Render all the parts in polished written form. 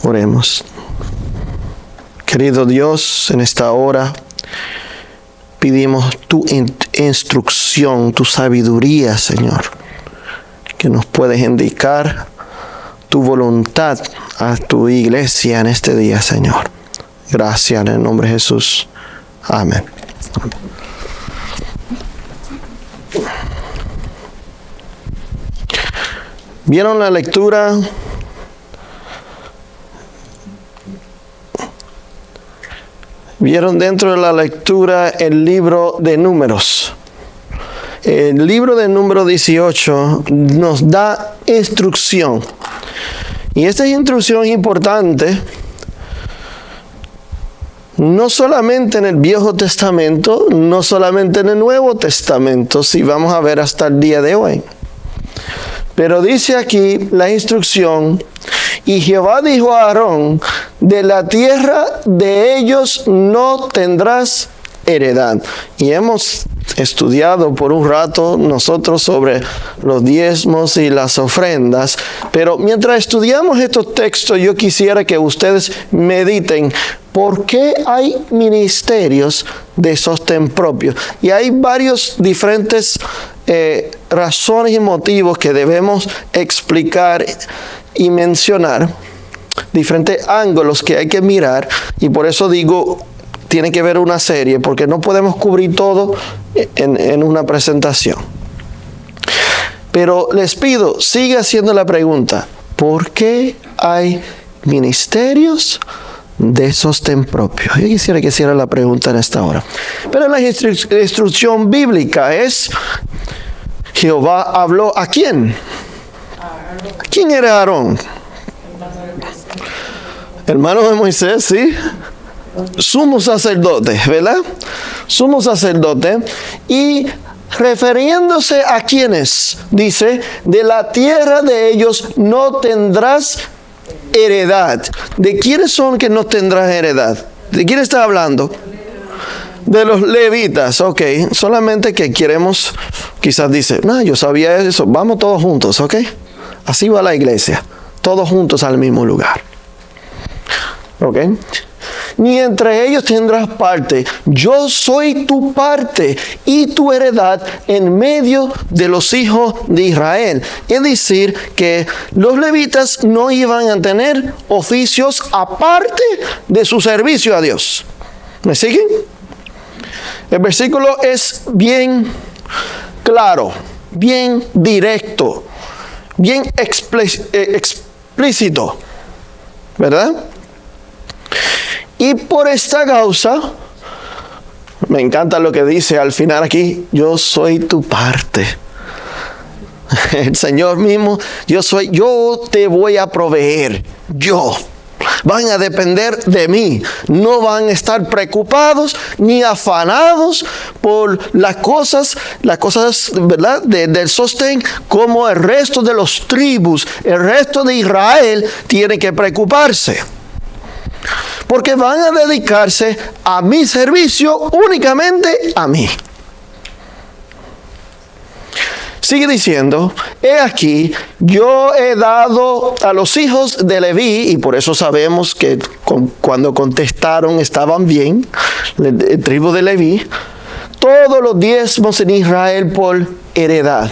Oremos. Querido Dios, en esta hora pedimos tu instrucción, tu sabiduría, Señor, que nos puedes indicar tu voluntad a tu iglesia en este día, Señor. Gracias en el nombre de Jesús. Amén. ¿Vieron la lectura? ¿Vieron dentro de la lectura el libro de Números? El libro de Número 18 nos da instrucción. Y esta instrucción es importante, no solamente en el Viejo Testamento, no solamente en el Nuevo Testamento, si vamos a ver hasta el día de hoy. Pero dice aquí la instrucción: y Jehová dijo a Aarón, de la tierra de ellos no tendrás heredad. Y hemos estudiado por un rato nosotros sobre los diezmos y las ofrendas, pero mientras estudiamos estos textos, yo quisiera que ustedes mediten por qué hay ministerios de sostén propio. Y hay varios diferentes razones y motivos que debemos explicar y mencionar, diferentes ángulos que hay que mirar, y por eso digo, tiene que ver una serie, porque no podemos cubrir todo en una presentación. Pero les pido, sigue haciendo la pregunta: ¿por qué hay ministerios de sostén propio? Yo quisiera que hiciera la pregunta en esta hora. Pero la instrucción bíblica es: Jehová habló ¿a quién? ¿Quién era Aarón? Hermano de Moisés, sí. Sumo sacerdote, ¿verdad? Sumo sacerdote. Y refiriéndose a quiénes, dice: de la tierra de ellos no tendrás heredad. ¿De quiénes son que no tendrás heredad? ¿De quién está hablando? De los levitas, ok. Solamente que queremos, quizás dice, no, yo sabía eso, vamos todos juntos, ok. Así va la iglesia, todos juntos al mismo lugar. Ok. Ni entre ellos tendrás parte. Yo soy tu parte y tu heredad en medio de los hijos de Israel. Es decir, que los levitas no iban a tener oficios aparte de su servicio a Dios. ¿Me siguen? El versículo es bien claro, bien directo, bien explícito, ¿verdad? Y por esta causa, me encanta lo que dice al final aquí: yo soy tu parte. El Señor mismo, yo te voy a proveer, van a depender de mí. No van a estar preocupados ni afanados por las cosas, ¿verdad? Del sostén, como el resto de los tribus, el resto de Israel tiene que preocuparse. Porque van a dedicarse a mi servicio, únicamente a mí. Sigue diciendo: he aquí, yo he dado a los hijos de Leví, y por eso sabemos que cuando contestaron estaban bien, el tribu de Leví, todos los diezmos en Israel por heredad,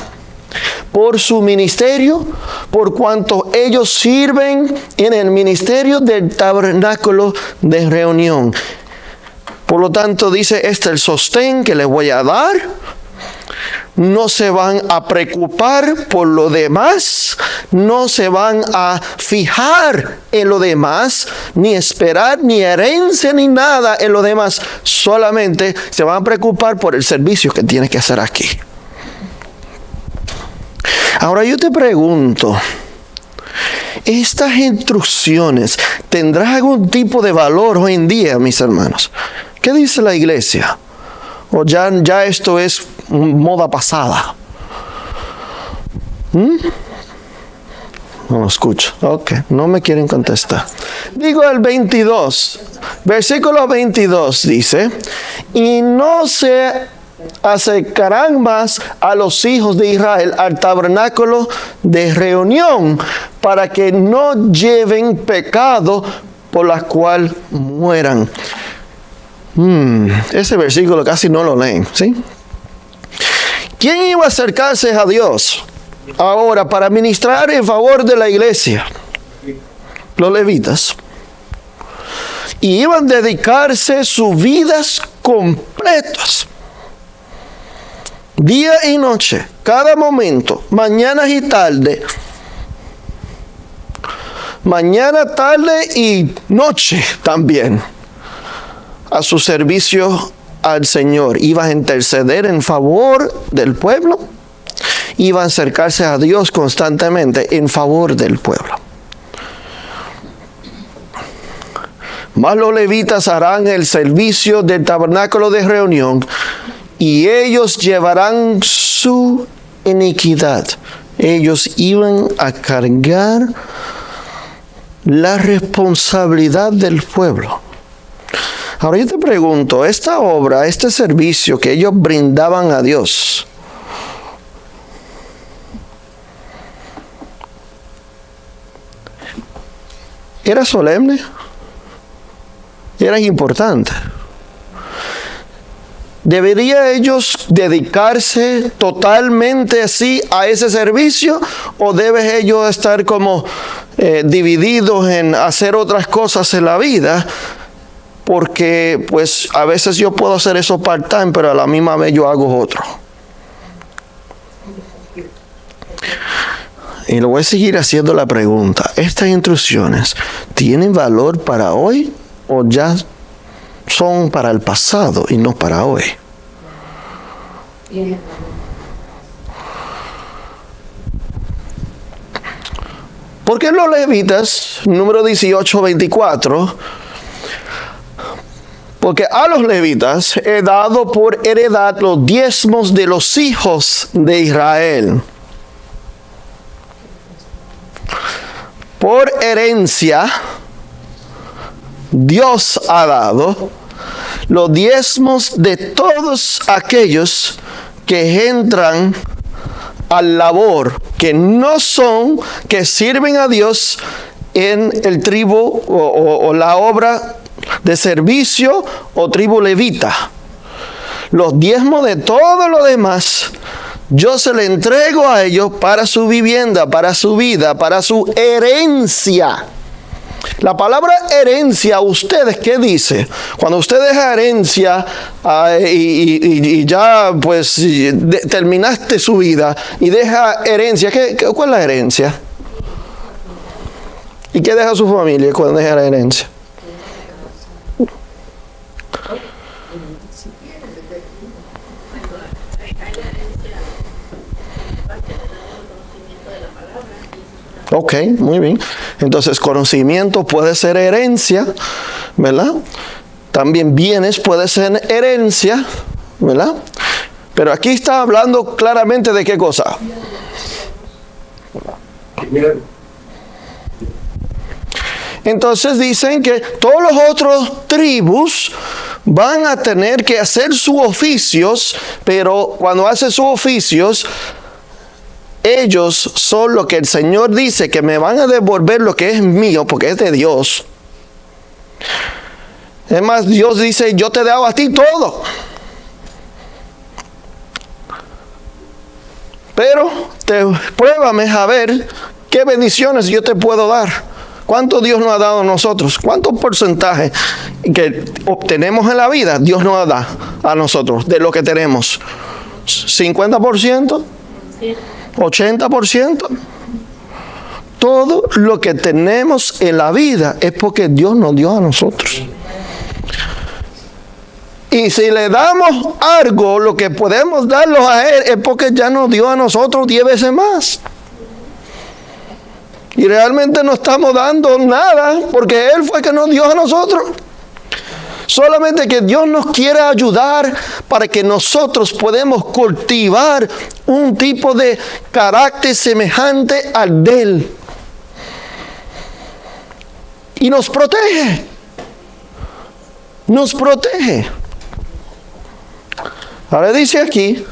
por su ministerio, por cuanto ellos sirven en el ministerio del tabernáculo de reunión. Por lo tanto, dice, el sostén que les voy a dar. No se van a preocupar por lo demás, no se van a fijar en lo demás, ni esperar ni herencia ni nada en lo demás. Solamente se van a preocupar por el servicio que tienen que hacer aquí. Ahora yo te pregunto, ¿estas instrucciones tendrán algún tipo de valor hoy en día, mis hermanos? ¿Qué dice la iglesia? ¿O ya esto es moda pasada? No lo escucho. Ok, no me quieren contestar. Digo el 22, versículo 22 dice: y no se acercarán más a los hijos de Israel al tabernáculo de reunión para que no lleven pecado por la cual mueran. Ese versículo casi no lo leen, ¿sí? ¿Quién iba a acercarse a Dios ahora para ministrar en favor de la iglesia? Los levitas. Y iban a dedicarse sus vidas completas, día y noche, cada momento, mañana y tarde. Mañana, tarde y noche también, a su servicio al Señor. Iba a interceder en favor del pueblo, iba a acercarse a Dios constantemente en favor del pueblo. Mas los levitas harán el servicio del tabernáculo de reunión, y ellos llevarán su iniquidad. Ellos iban a cargar la responsabilidad del pueblo. Ahora yo te pregunto, esta obra, este servicio que ellos brindaban a Dios, ¿era solemne? ¿Era importante? ¿Debería ellos dedicarse totalmente así a ese servicio? ¿O deben ellos estar como divididos en hacer otras cosas en la vida? Porque pues a veces yo puedo hacer eso part-time, pero a la misma vez yo hago otro. Y le voy a seguir haciendo la pregunta. ¿Estas instrucciones tienen valor para hoy o ya son para el pasado y no para hoy? Porque los levitas, número 18, 24, porque a los levitas he dado por heredad los diezmos de los hijos de Israel. Por herencia, Dios ha dado los diezmos de todos aquellos que entran al labor, que no son, que sirven a Dios en el tribu o la obra de servicio o tribu levita. Los diezmos de todo lo demás, yo se le entrego a ellos para su vivienda, para su vida, para su herencia. La palabra herencia, ¿ustedes qué dice? Cuando usted deja herencia y ya pues terminaste su vida y deja herencia, ¿cuál es la herencia? ¿Y qué deja su familia cuando deja la herencia? Ok, muy bien. Entonces, conocimiento puede ser herencia, ¿verdad? También bienes puede ser herencia, ¿verdad? Pero aquí está hablando claramente de qué cosa. Entonces dicen que todos los otros tribus van a tener que hacer sus oficios, pero cuando hacen sus oficios, ellos son lo que el Señor dice que me van a devolver lo que es mío, porque es de Dios. Es más, Dios dice, yo te he dado a ti todo. Pero pruébame a ver qué bendiciones yo te puedo dar. ¿Cuánto Dios nos ha dado a nosotros? ¿Cuánto porcentaje que obtenemos en la vida Dios nos da a nosotros de lo que tenemos? ¿50%? Sí. ¿80%? Todo lo que tenemos en la vida es porque Dios nos dio a nosotros. Y si le damos algo, lo que podemos darlo a Él es porque ya nos dio a nosotros 10 veces más. Y realmente no estamos dando nada porque Él fue el que nos dio a nosotros. Solamente que Dios nos quiere ayudar para que nosotros podamos cultivar un tipo de carácter semejante al de Él. Y nos protege. Nos protege. Ahora dice aquí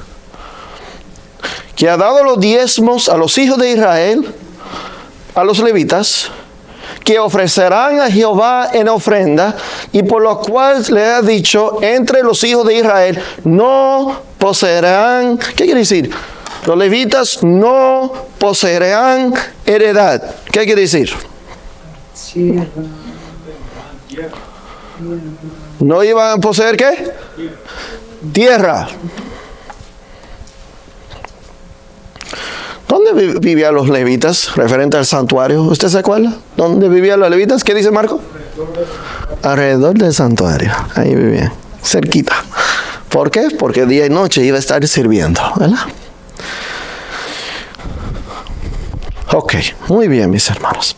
que ha dado los diezmos a los hijos de Israel a los levitas que ofrecerán a Jehová en ofrenda, y por lo cual le ha dicho, entre los hijos de Israel no poseerán, ¿qué quiere decir? Los levitas no poseerán heredad. ¿Qué quiere decir? ¿No iban a poseer qué? Tierra. ¿Dónde vivían los levitas referente al santuario? ¿Usted se acuerda? ¿Dónde vivían los levitas? ¿Qué dice Marco? Alrededor del santuario. Ahí vivían, cerquita. ¿Por qué? Porque día y noche iba a estar sirviendo, ¿verdad? Ok, muy bien, mis hermanos.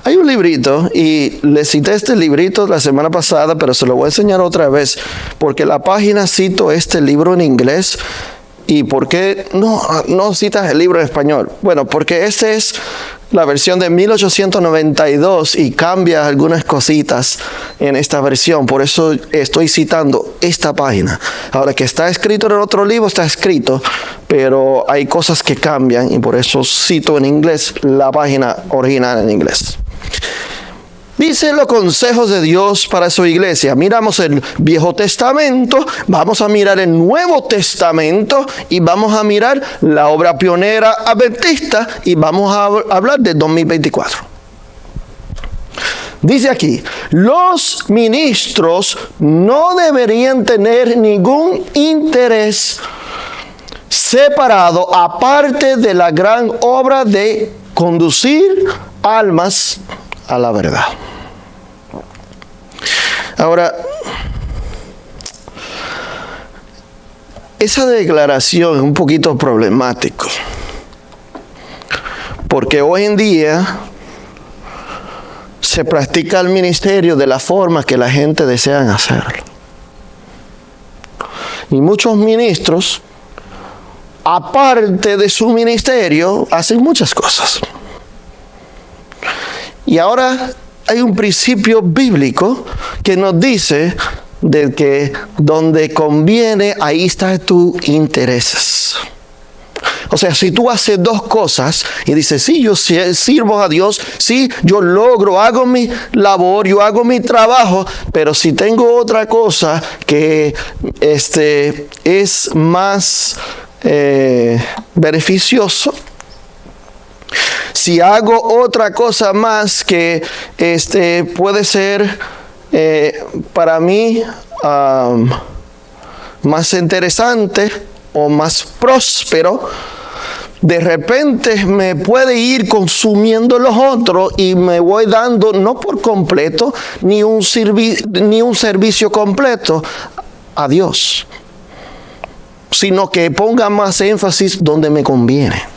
Hay un librito, y les cité este librito la semana pasada, pero se lo voy a enseñar otra vez, porque la página cito este libro en inglés. ¿Y por qué no citas el libro en español? Bueno, porque esta es la versión de 1892 y cambia algunas cositas en esta versión. Por eso estoy citando esta página. Ahora, que está escrito en el otro libro, está escrito, pero hay cosas que cambian y por eso cito en inglés la página original en inglés. Dice los consejos de Dios para su iglesia. Miramos el Viejo Testamento, vamos a mirar el Nuevo Testamento y vamos a mirar la obra pionera adventista y vamos a hablar de 2024. Dice aquí, los ministros no deberían tener ningún interés separado aparte de la gran obra de conducir almas a la verdad. Ahora, esa declaración es un poquito problemático, porque hoy en día se practica el ministerio de la forma que la gente desea hacerlo. Y muchos ministros, aparte de su ministerio, hacen muchas cosas. Y ahora hay un principio bíblico que nos dice de que donde conviene, ahí está tus intereses. O sea, si tú haces dos cosas y dices, sí, yo sirvo a Dios, sí, yo logro, hago mi labor, yo hago mi trabajo, pero si tengo otra cosa que es más beneficioso, si hago otra cosa más que puede ser para mí más interesante o más próspero, de repente me puede ir consumiendo los otros y me voy dando no por completo ni un servicio completo a Dios, sino que ponga más énfasis donde me conviene.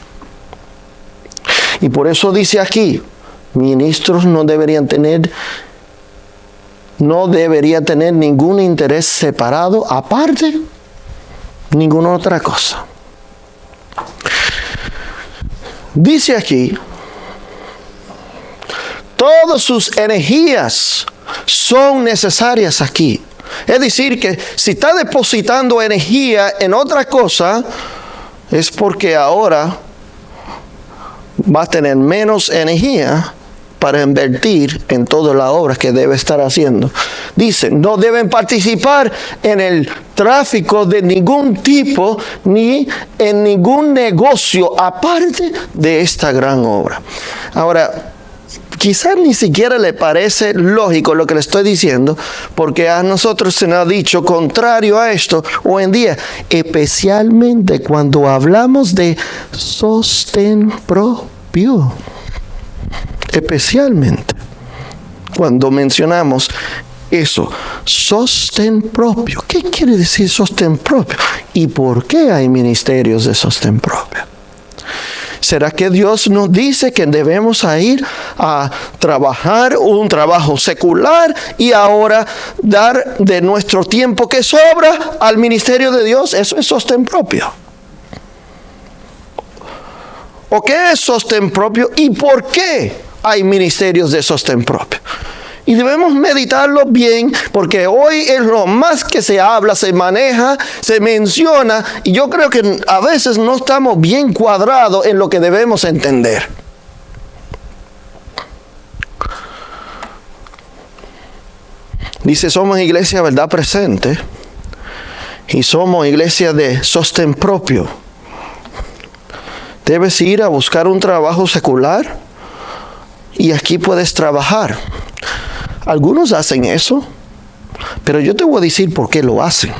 Y por eso dice aquí, ministros no deberían tener ningún interés separado, aparte, ninguna otra cosa. Dice aquí, todas sus energías son necesarias aquí. Es decir, que si está depositando energía en otra cosa, es porque ahora va a tener menos energía para invertir en toda la obra que debe estar haciendo. Dice, no deben participar en el tráfico de ningún tipo ni en ningún negocio aparte de esta gran obra. Ahora, quizás ni siquiera le parece lógico lo que le estoy diciendo, porque a nosotros se nos ha dicho contrario a esto hoy en día, especialmente cuando hablamos de sostén propio. Especialmente cuando mencionamos eso, sostén propio. ¿Qué quiere decir sostén propio? ¿Y por qué hay ministerios de sostén propio? ¿Será que Dios nos dice que debemos ir a trabajar un trabajo secular y ahora dar de nuestro tiempo que sobra al ministerio de Dios? Eso es sostén propio. ¿O qué es sostén propio? ¿Y por qué hay ministerios de sostén propio? Y debemos meditarlo bien, porque hoy es lo más que se habla, se maneja, se menciona, y yo creo que a veces no estamos bien cuadrados en lo que debemos entender. Dice, somos iglesia verdad presente y somos iglesia de sostén propio. Debes ir a buscar un trabajo secular y aquí puedes trabajar. Algunos hacen eso, pero yo te voy a decir por qué lo hacen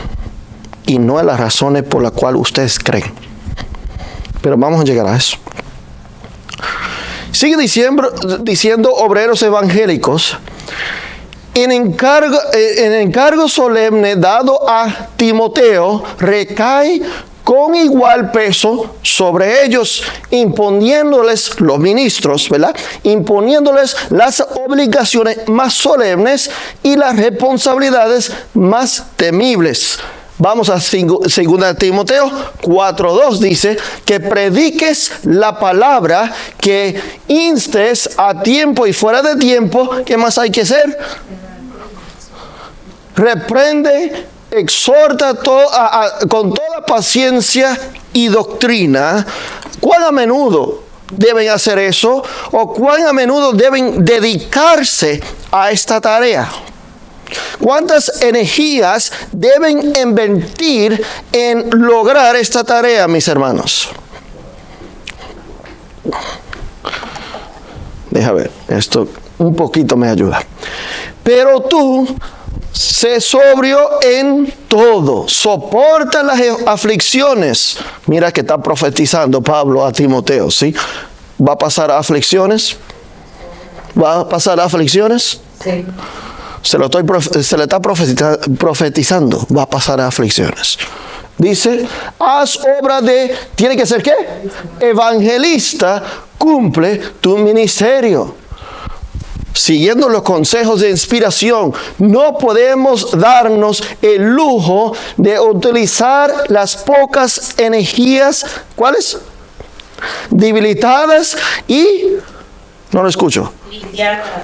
y no las razones por las cuales ustedes creen. Pero vamos a llegar a eso. Sigue diciendo obreros evangélicos. En encargo solemne dado a Timoteo recae con igual peso sobre ellos, imponiéndoles, los ministros, ¿verdad? Imponiéndoles las obligaciones más solemnes y las responsabilidades más temibles. Vamos a 2 Timoteo 4:2, dice que prediques la palabra, que instes a tiempo y fuera de tiempo. ¿Qué más hay que hacer? Reprende, exhorta con toda paciencia y doctrina. ¿Cuán a menudo deben hacer eso? ¿O cuán a menudo deben dedicarse a esta tarea? ¿Cuántas energías deben invertir en lograr esta tarea, mis hermanos? Deja ver, esto un poquito me ayuda. Pero tú, sé sobrio en todo, soporta las aflicciones. Mira que está profetizando Pablo a Timoteo, ¿sí? ¿Va a pasar aflicciones? ¿Va a pasar aflicciones? Sí. Se le está profetizando, va a pasar aflicciones. Dice, haz obra de, ¿tiene que ser qué? Evangelista, cumple tu ministerio. Siguiendo los consejos de inspiración, no podemos darnos el lujo de utilizar las pocas energías, ¿cuáles? Debilitadas y, no lo escucho,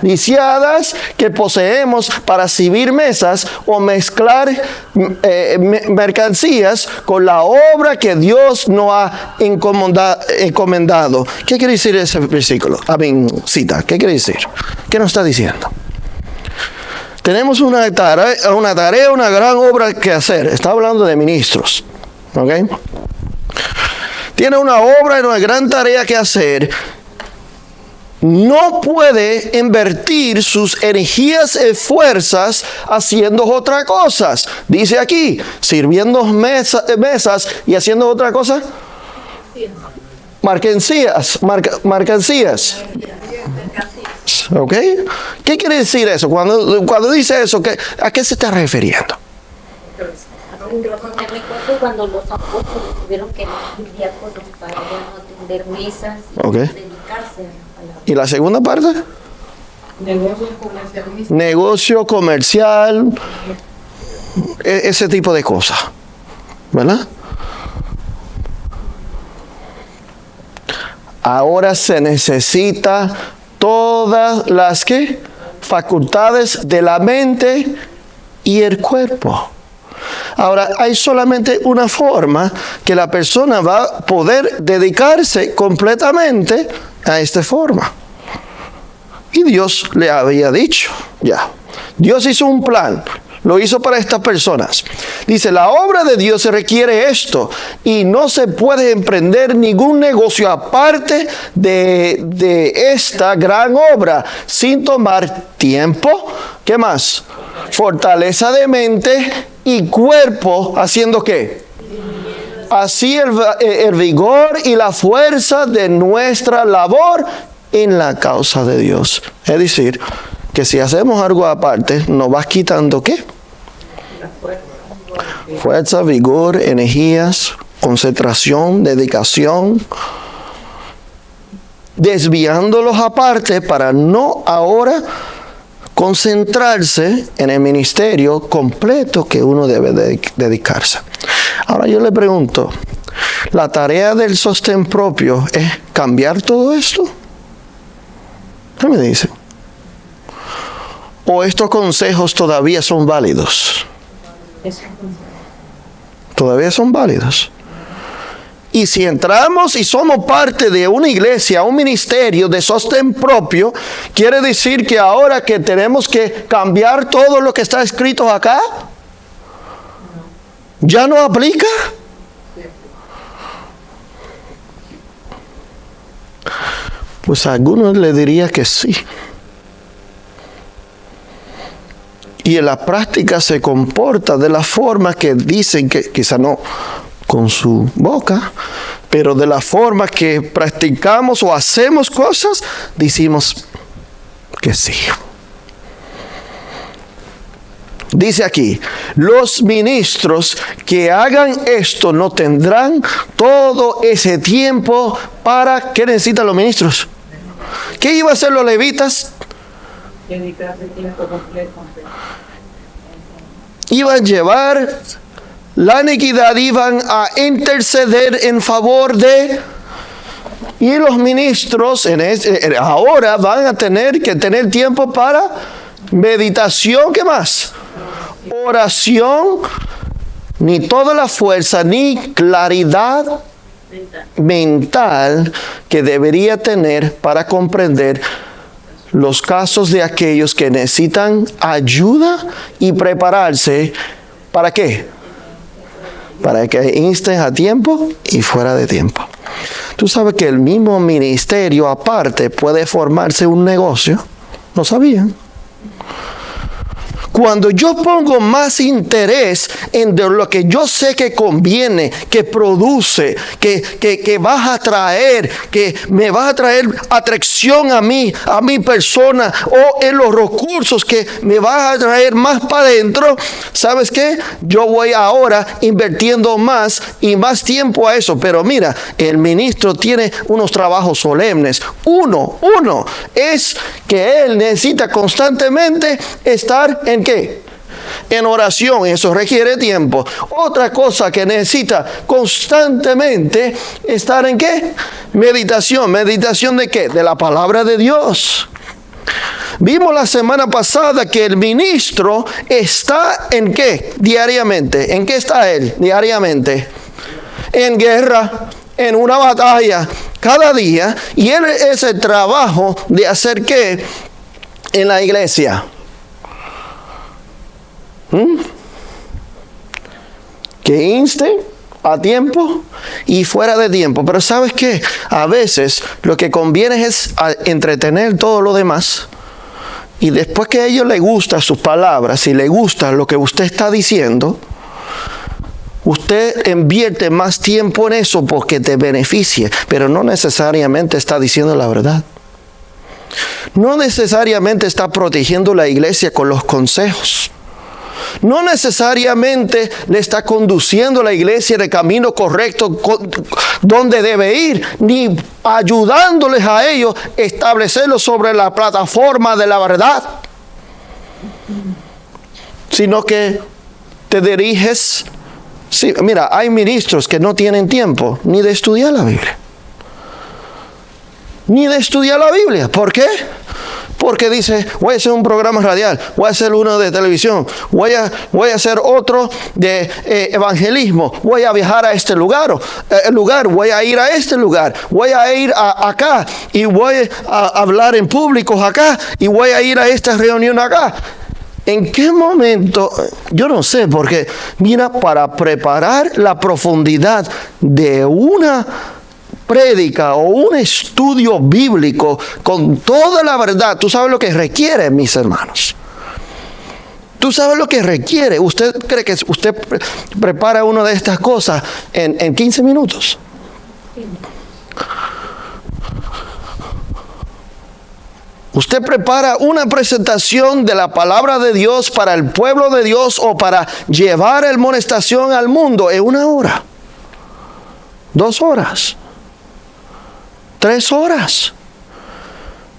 lisiadas que poseemos para servir mesas o mezclar mercancías con la obra que Dios nos ha encomendado. ¿Qué quiere decir ese versículo? Cita. ¿Qué quiere decir? ¿Qué nos está diciendo? Tenemos una tarea, una gran obra que hacer. Está hablando de ministros. ¿Ok? Tiene una obra y una gran tarea que hacer. No puede invertir sus energías y fuerzas haciendo otras cosas. Dice aquí, sirviendo mesas y haciendo otra cosa. Mercancías. ¿Ok? ¿Qué quiere decir eso? Cuando dice eso, ¿a qué se está refiriendo? Me recuerdo cuando los apóstoles tuvieron que elegir diáconos para atender mesas y dedicarse a la... ¿Y la segunda parte? Negocio comercial, ese tipo de cosas, ¿verdad? Ahora se necesita todas las facultades de la mente y el cuerpo. Ahora, hay solamente una forma que la persona va a poder dedicarse completamente a esta forma. Y Dios le había dicho, ya. Dios hizo un plan, lo hizo para estas personas. Dice, la obra de Dios requiere esto y no se puede emprender ningún negocio aparte de esta gran obra sin tomar tiempo. ¿Qué más? Fortaleza de mente y cuerpo, ¿haciendo qué? Así el vigor y la fuerza de nuestra labor en la causa de Dios. Es decir, que si hacemos algo aparte, nos vas quitando ¿qué? Fuerza, vigor, energías, concentración, dedicación, desviándolos aparte para no ahora concentrarse en el ministerio completo que uno debe dedicarse. Ahora yo le pregunto, ¿la tarea del sostén propio es cambiar todo esto? ¿Qué me dice? ¿O estos consejos todavía son válidos? Todavía son válidos. Y si entramos y somos parte de una iglesia, un ministerio de sostén propio, ¿quiere decir que ahora que tenemos que cambiar todo lo que está escrito acá? ¿Ya no aplica? Pues a algunos le diría que sí. Y en la práctica se comporta de la forma que dicen, que quizá no con su boca, pero de la forma que practicamos o hacemos cosas, decimos que sí. Dice aquí, los ministros que hagan esto no tendrán todo ese tiempo para... ¿Qué necesitan los ministros? ¿Qué iban a hacer los levitas? Dedicarse tiempo completo. Iban a llevar la iniquidad, iban a interceder en favor de... Y los ministros ahora van a tener que tener tiempo para meditación. ¿Qué más? Oración, ni toda la fuerza, ni claridad mental que debería tener para comprender los casos de aquellos que necesitan ayuda y prepararse. ¿Para qué? Para que insten a tiempo y fuera de tiempo. Tú sabes que el mismo ministerio aparte puede formarse un negocio. ¿No sabían? Cuando yo pongo más interés en lo que yo sé que conviene, que produce, que vas a traer, que me va a traer atracción a mí, a mi persona, o en los recursos que me vas a traer más para adentro, ¿sabes qué? Yo voy ahora invirtiendo más y más tiempo a eso. Pero mira, el ministro tiene unos trabajos solemnes. Uno es que él necesita constantemente estar en ¿qué? En oración. Eso requiere tiempo. Otra cosa que necesita constantemente estar en ¿qué? Meditación. ¿Meditación de qué? De la palabra de Dios. Vimos la semana pasada que el ministro está en ¿qué? Diariamente. ¿En qué está él? Diariamente. En guerra, en una batalla, cada día. Y él es el trabajo de hacer ¿qué? En la iglesia. Que inste a tiempo y fuera de tiempo. Pero ¿sabes qué? A veces lo que conviene es entretener todo lo demás. Y después que a ellos les gustan sus palabras y les gusta lo que usted está diciendo, usted invierte más tiempo en eso porque te beneficia, pero no necesariamente está diciendo la verdad. No necesariamente está protegiendo la iglesia con los consejos. No necesariamente le está conduciendo a la iglesia en el camino correcto donde debe ir, ni ayudándoles a ellos a establecerlo sobre la plataforma de la verdad, sino que te diriges. Sí, mira, hay ministros que no tienen tiempo ni de estudiar la Biblia. Ni de estudiar la Biblia. ¿Por qué? Porque dice, voy a hacer un programa radial, voy a hacer uno de televisión, voy a hacer otro de evangelismo, voy a viajar a este lugar, voy a ir a este lugar, voy a ir acá y voy a hablar en público acá y voy a ir a esta reunión acá. ¿En qué momento? Yo no sé, porque mira, para preparar la profundidad de una prédica o un estudio bíblico con toda la verdad, ¿tú sabes lo que requiere, mis hermanos? ¿Tú sabes lo que requiere? ¿Usted cree que usted prepara una de estas cosas en 15 minutos? Usted prepara una presentación de la palabra de Dios para el pueblo de Dios o para llevar la amonestación al mundo en 1 hora, 2 horas, 3 horas.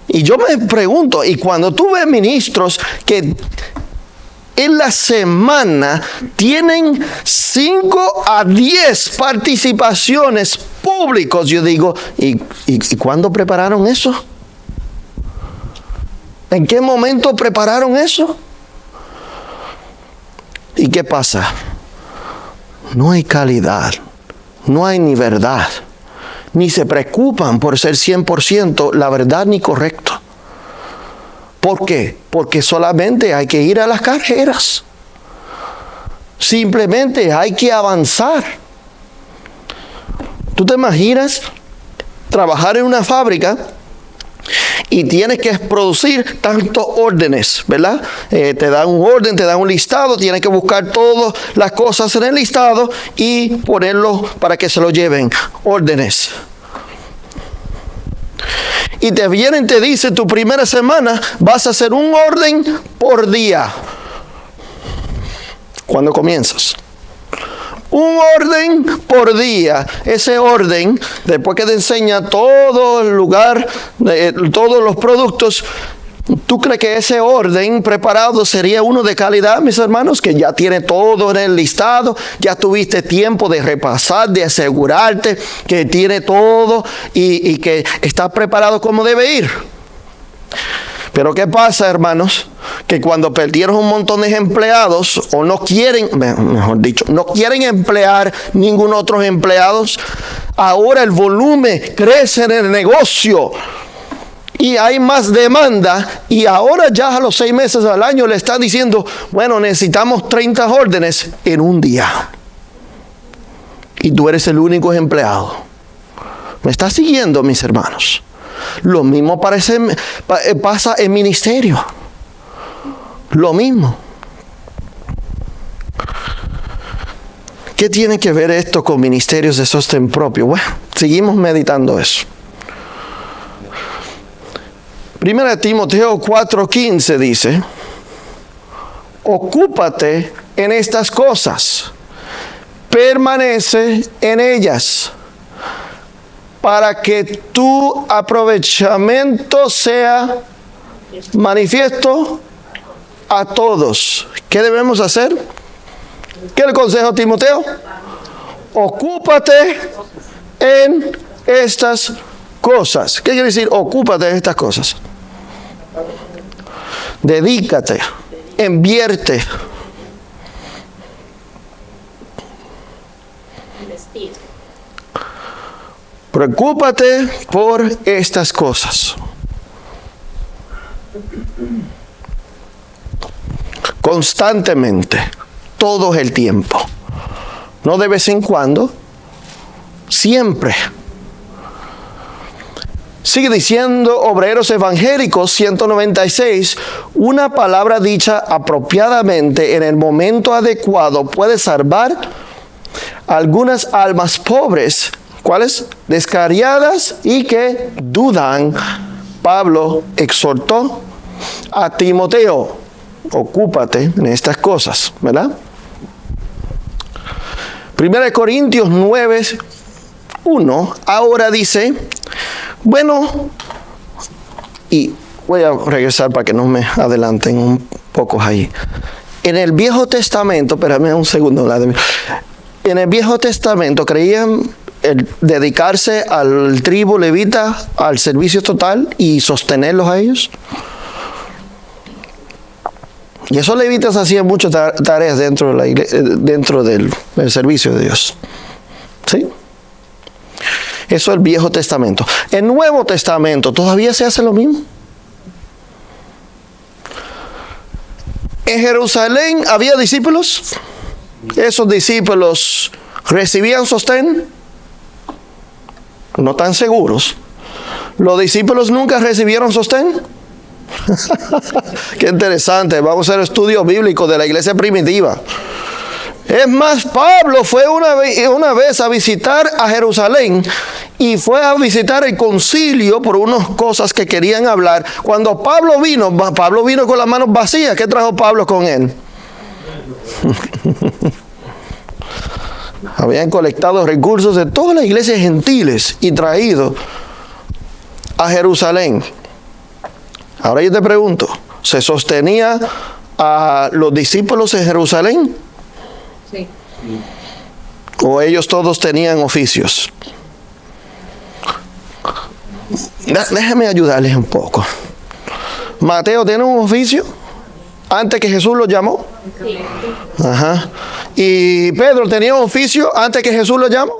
Y yo me pregunto, y cuando tú ves ministros que en la semana tienen 5 a 10 participaciones públicas, yo digo, ¿y cuándo prepararon eso? ¿En qué momento prepararon eso? ¿Y qué pasa? No hay calidad no hay ni verdad, ni se preocupan por ser 100% la verdad ni correcto. ¿Por qué? Porque solamente hay que ir a las carreras. Simplemente hay que avanzar. ¿Tú te imaginas trabajar en una fábrica y tienes que producir tantos órdenes, ¿verdad? Te dan un orden, te dan un listado, tienes que buscar todas las cosas en el listado y ponerlo para que se lo lleven. Órdenes. Y te vienen y te dice, tu primera semana vas a hacer un orden por día. ¿Cuándo comienzas? Un orden por día. Ese orden, después que te enseña todo el lugar, todos los productos, ¿tú crees que ese orden preparado sería uno de calidad, mis hermanos? Que ya tiene todo en el listado, ya tuviste tiempo de repasar, de asegurarte que tiene todo y que está preparado como debe ir. Pero ¿qué pasa, hermanos? Que cuando perdieron un montón de empleados o no quieren, mejor dicho, no quieren emplear ningún otro empleados, ahora el volumen crece en el negocio y hay más demanda y ahora ya a los 6 meses al año le están diciendo, bueno, necesitamos 30 órdenes en un día. Y tú eres el único empleado. ¿Me estás siguiendo, mis hermanos? Lo mismo pasa en ministerio. Lo mismo. ¿Qué tiene que ver esto con ministerios de sostén propio? Bueno, seguimos meditando eso. 1 Timoteo 4:15 dice, ocúpate en estas cosas, permanece en ellas, para que tu aprovechamiento sea manifiesto a todos. ¿Qué debemos hacer? ¿Qué le consejo a Timoteo? Ocúpate en estas cosas. ¿Qué quiere decir ocúpate en estas cosas? Dedícate, invierte. Preocúpate por estas cosas. Constantemente, todo el tiempo. No de vez en cuando, siempre. Sigue diciendo Obreros Evangélicos 196, una palabra dicha apropiadamente en el momento adecuado puede salvar algunas almas pobres. ¿Cuáles? Descarriadas y que dudan. Pablo exhortó a Timoteo, ocúpate en estas cosas, ¿verdad? 1 Corintios 9:1 ahora dice, bueno, y voy a regresar para que no me adelanten un poco ahí. En el Viejo Testamento, espérame un segundo, en el Viejo Testamento creían el dedicarse al tribu levita al servicio total y sostenerlos a ellos. Y esos levitas hacían muchas tareas dentro de la iglesia, dentro del servicio de Dios. ¿Sí? Eso es el Viejo Testamento. El Nuevo Testamento todavía se hace lo mismo. En Jerusalén había discípulos. Esos discípulos recibían sostén. No tan seguros. ¿Los discípulos nunca recibieron sostén? Qué interesante. Vamos a hacer estudio bíblico de la iglesia primitiva. Es más, Pablo fue una vez a visitar a Jerusalén y fue a visitar el concilio por unas cosas que querían hablar. Cuando Pablo vino con las manos vacías. ¿Qué trajo Pablo con él? Habían colectado recursos de todas las iglesias gentiles y traído a Jerusalén. Ahora yo te pregunto, ¿se sostenía a los discípulos en Jerusalén? Sí. ¿O ellos todos tenían oficios? Déjame ayudarles un poco. Mateo tiene un oficio antes que Jesús lo llamó. Sí. Ajá. ¿Y Pedro tenía un oficio antes que Jesús lo llamó?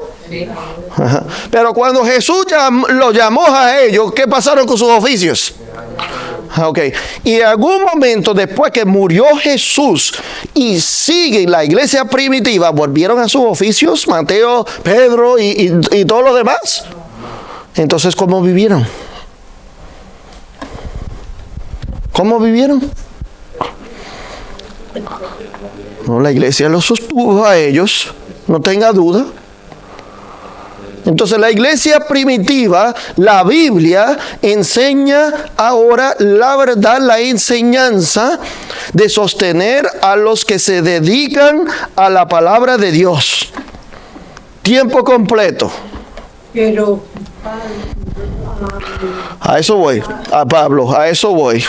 Ajá. Pero cuando Jesús los llamó a ellos, ¿qué pasaron con sus oficios? Okay. Y en algún momento después que murió Jesús y sigue la iglesia primitiva, volvieron a sus oficios, Mateo, Pedro y todos los demás. Entonces, ¿cómo vivieron? ¿Cómo vivieron? No, la iglesia los sostuvo a ellos, no tenga duda. Entonces la iglesia primitiva, la Biblia enseña ahora la verdad, la enseñanza de sostener a los que se dedican a la palabra de Dios. Tiempo completo. Pero a eso voy, a Pablo, a eso voy.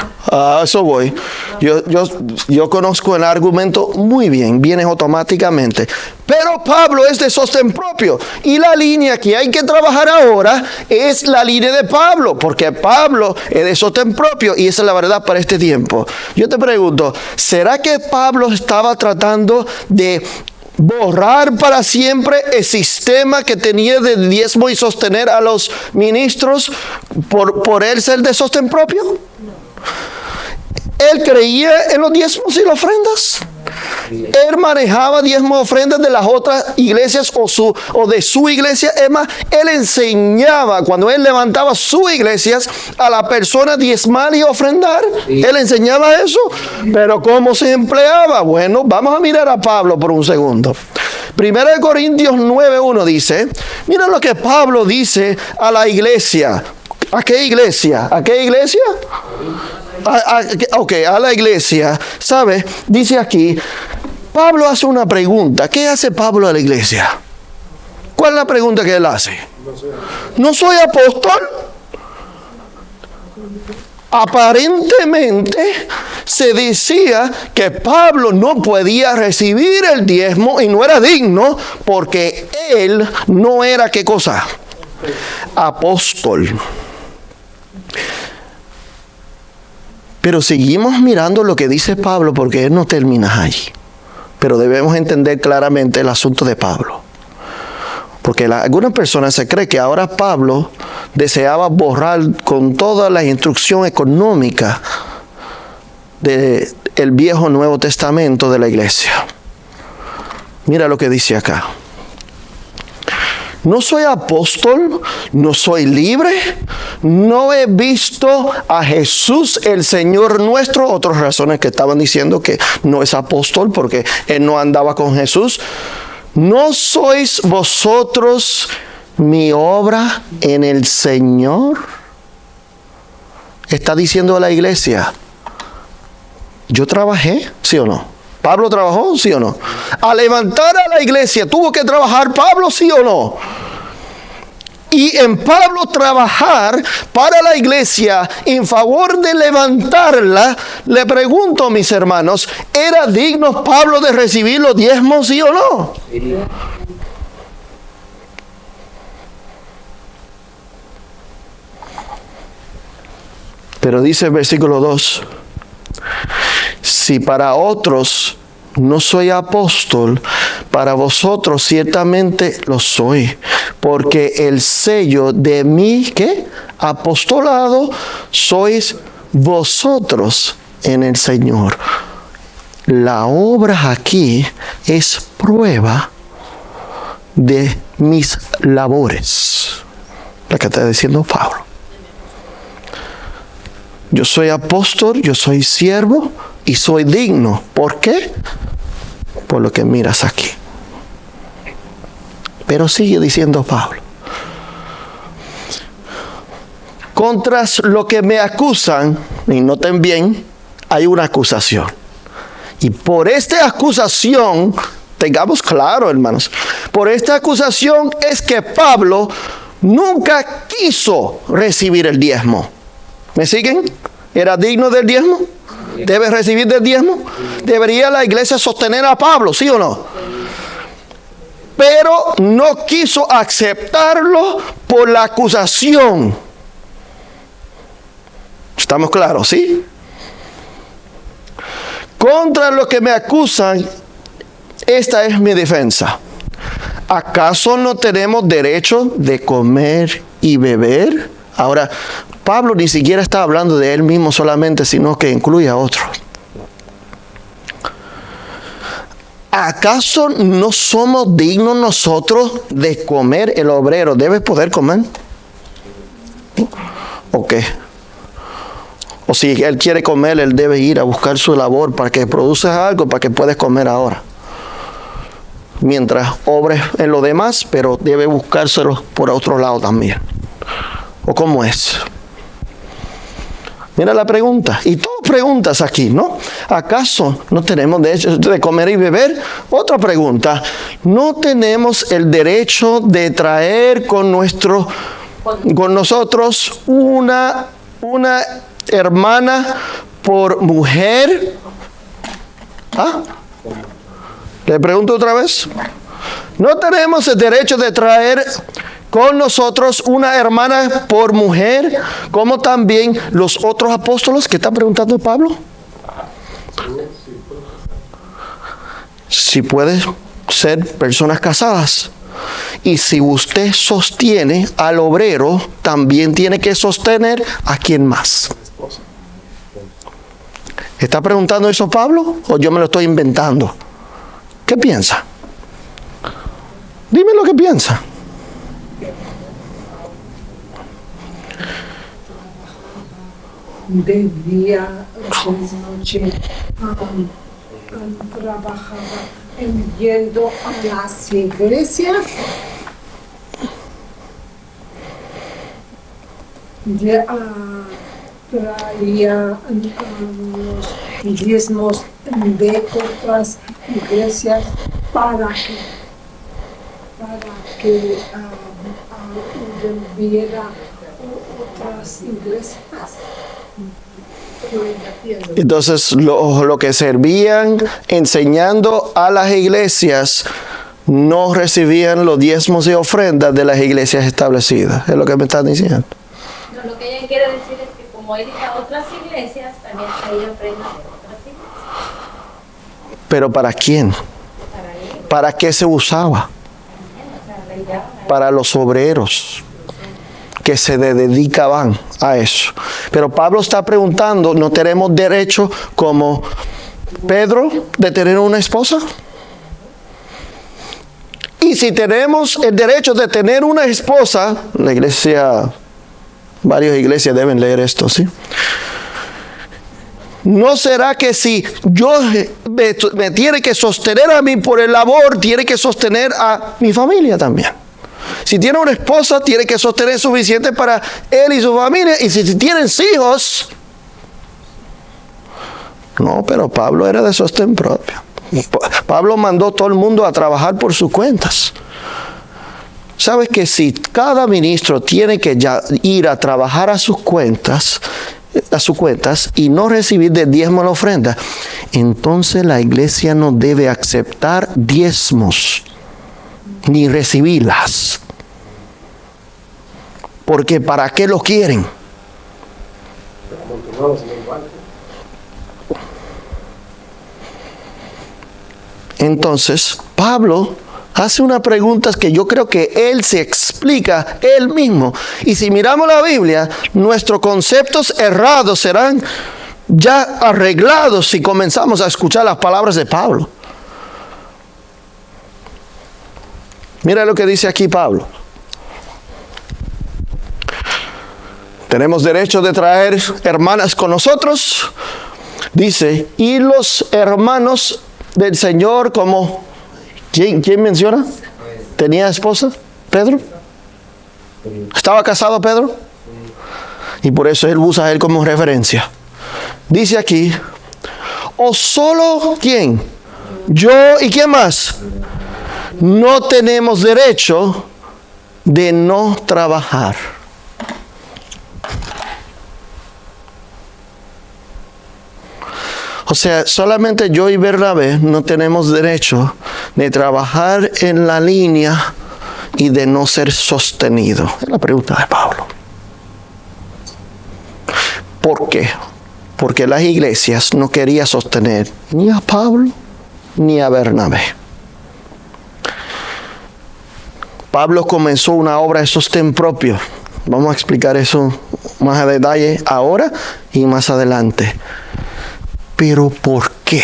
Yo conozco el argumento muy bien, viene automáticamente. Pero Pablo es de sostén propio. Y la línea que hay que trabajar ahora es la línea de Pablo, porque Pablo es de sostén propio y esa es la verdad para este tiempo. Yo te pregunto, ¿será que Pablo estaba tratando de borrar para siempre el sistema que tenía de diezmo y sostener a los ministros por él ser de sostén propio? Él creía en los diezmos y las ofrendas. Él manejaba diezmos y ofrendas de las otras iglesias o de su iglesia. Es más, él enseñaba cuando él levantaba sus iglesias a la persona diezmar y ofrendar. Él enseñaba eso. Pero ¿cómo se empleaba? Bueno, vamos a mirar a Pablo por un segundo. 1 Corintios 9:1 dice, mira lo que Pablo dice a la iglesia. ¿A qué iglesia? ¿A qué iglesia? A la iglesia, ¿sabe? Dice aquí, Pablo hace una pregunta. ¿Qué hace Pablo a la iglesia? ¿Cuál es la pregunta que él hace? ¿No soy apóstol? Aparentemente se decía que Pablo no podía recibir el diezmo y no era digno porque él no era, ¿qué cosa? Apóstol. Pero seguimos mirando lo que dice Pablo porque él no termina ahí. Pero debemos entender claramente el asunto de Pablo. Porque algunas personas se creen que ahora Pablo deseaba borrar con toda la instrucción económica del Viejo Nuevo Testamento de la iglesia. Mira lo que dice acá. No soy apóstol, no soy libre, no he visto a Jesús el Señor nuestro. Otras razones que estaban diciendo que no es apóstol porque él no andaba con Jesús. ¿No sois vosotros mi obra en el Señor? Está diciendo a la iglesia, yo trabajé, ¿sí o no? ¿Pablo trabajó, sí o no? A levantar a la iglesia, ¿tuvo que trabajar Pablo, sí o no? Y en Pablo trabajar para la iglesia en favor de levantarla, le pregunto, mis hermanos, ¿era digno Pablo de recibir los diezmos, sí o no? Sí. Pero dice el versículo 2, si para otros no soy apóstol, para vosotros ciertamente lo soy, porque el sello de mi, ¿qué? Apostolado sois vosotros en el Señor. La obra aquí es prueba de mis labores, la que está diciendo Pablo. Yo soy apóstol, yo soy siervo y soy digno. ¿Por qué? Por lo que miras aquí. Pero sigue diciendo Pablo. Contra lo que me acusan, y noten bien, hay una acusación. Y por esta acusación, tengamos claro, hermanos, por esta acusación es que Pablo nunca quiso recibir el diezmo. ¿Me siguen? ¿Era digno del diezmo? ¿Debe recibir del diezmo? ¿Debería la iglesia sostener a Pablo, sí o no? Pero no quiso aceptarlo por la acusación. ¿Estamos claros, sí? Contra lo que me acusan, esta es mi defensa. ¿Acaso no tenemos derecho de comer y beber? Ahora, Pablo ni siquiera está hablando de él mismo solamente, sino que incluye a otros. ¿Acaso no somos dignos nosotros de comer? El obrero debe poder comer. ¿O qué? O si él quiere comer, él debe ir a buscar su labor para que produzca algo, para que puedas comer ahora. Mientras obres en lo demás, pero debe buscárselo por otro lado también. ¿O cómo es? Mira la pregunta. Y todas preguntas aquí, ¿no? ¿Acaso no tenemos derecho de comer y beber? Otra pregunta. ¿No tenemos el derecho de traer con nosotros una hermana por mujer? ¿Ah? Le pregunto otra vez. ¿No tenemos el derecho de traer con nosotros una hermana por mujer, como también los otros apóstoles? ¿Qué está preguntando Pablo? Si puede ser personas casadas. Y si usted sostiene al obrero, también tiene que sostener a quien más. ¿Está preguntando eso Pablo o yo me lo estoy inventando? ¿Qué piensa? Dime lo que piensa. De día, de noche, trabajaba yendo a las iglesias, traía los diezmos de otras iglesias para que hubiera otras iglesias. Entonces, lo que servían enseñando a las iglesias no recibían los diezmos y ofrendas de las iglesias establecidas. Es lo que me están diciendo. No, lo que ella quiere decir es que como él iba a otras iglesias, también traía ofrendas de otras iglesias. ¿Pero para quién? Para él. ¿Para qué se usaba? Para los obreros que se dedicaban a eso. Pero Pablo está preguntando, ¿no tenemos derecho como Pedro de tener una esposa? Y si tenemos el derecho de tener una esposa, la iglesia, varias iglesias deben leer esto, ¿sí? ¿No será que si yo me tiene que sostener a mí por el labor, tiene que sostener a mi familia también? Si tiene una esposa, tiene que sostener suficiente para él y su familia. Y si tienen hijos... No, pero Pablo era de sostén propio. Pablo mandó a todo el mundo a trabajar por sus cuentas. ¿Sabes que si cada ministro tiene que ir a trabajar a sus cuentas y no recibir de diezmo la ofrenda, entonces la iglesia no debe aceptar diezmos ni recibirlas? Porque ¿para qué lo quieren? Entonces, Pablo hace una pregunta que yo creo que él se explica él mismo. Y si miramos la Biblia, nuestros conceptos errados serán ya arreglados si comenzamos a escuchar las palabras de Pablo. Mira lo que dice aquí Pablo. Tenemos derecho de traer hermanas con nosotros. Dice, y los hermanos del Señor como... ¿Quién menciona? ¿Tenía esposa? ¿Pedro? ¿Estaba casado Pedro? Y por eso él usa a él como referencia. Dice aquí, ¿o solo quién? Yo y quién más. No tenemos derecho de no trabajar. O sea, solamente yo y Bernabé no tenemos derecho de trabajar en la línea y de no ser sostenido. Es la pregunta de Pablo. ¿Por qué? Porque las iglesias no querían sostener ni a Pablo ni a Bernabé. Pablo comenzó una obra de sostén propio. Vamos a explicar eso más a detalle ahora y más adelante. Pero ¿por qué?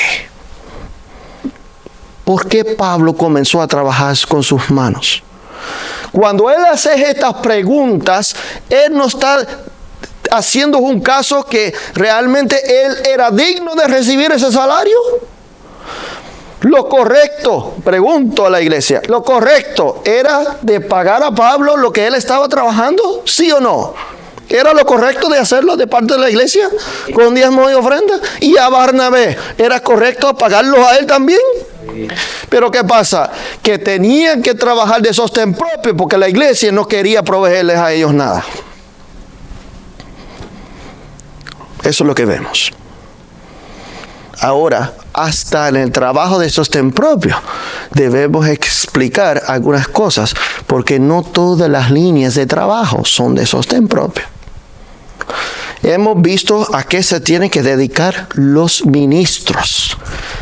¿Por qué Pablo comenzó a trabajar con sus manos? Cuando él hace estas preguntas, él no está haciendo un caso que realmente él era digno de recibir ese salario. Lo correcto, pregunto a la iglesia, ¿lo correcto era de pagar a Pablo lo que él estaba trabajando? ¿Sí o no? ¿Era lo correcto de hacerlo de parte de la iglesia con diezmo y ofrenda? ¿Y a Barnabé era correcto pagarlo a él también? Pero ¿qué pasa? Que tenían que trabajar de sostén propio porque la iglesia no quería proveerles a ellos nada. Eso es lo que vemos. Ahora, hasta en el trabajo de sostén propio, debemos explicar algunas cosas, porque no todas las líneas de trabajo son de sostén propio. Hemos visto a qué se tienen que dedicar los ministros.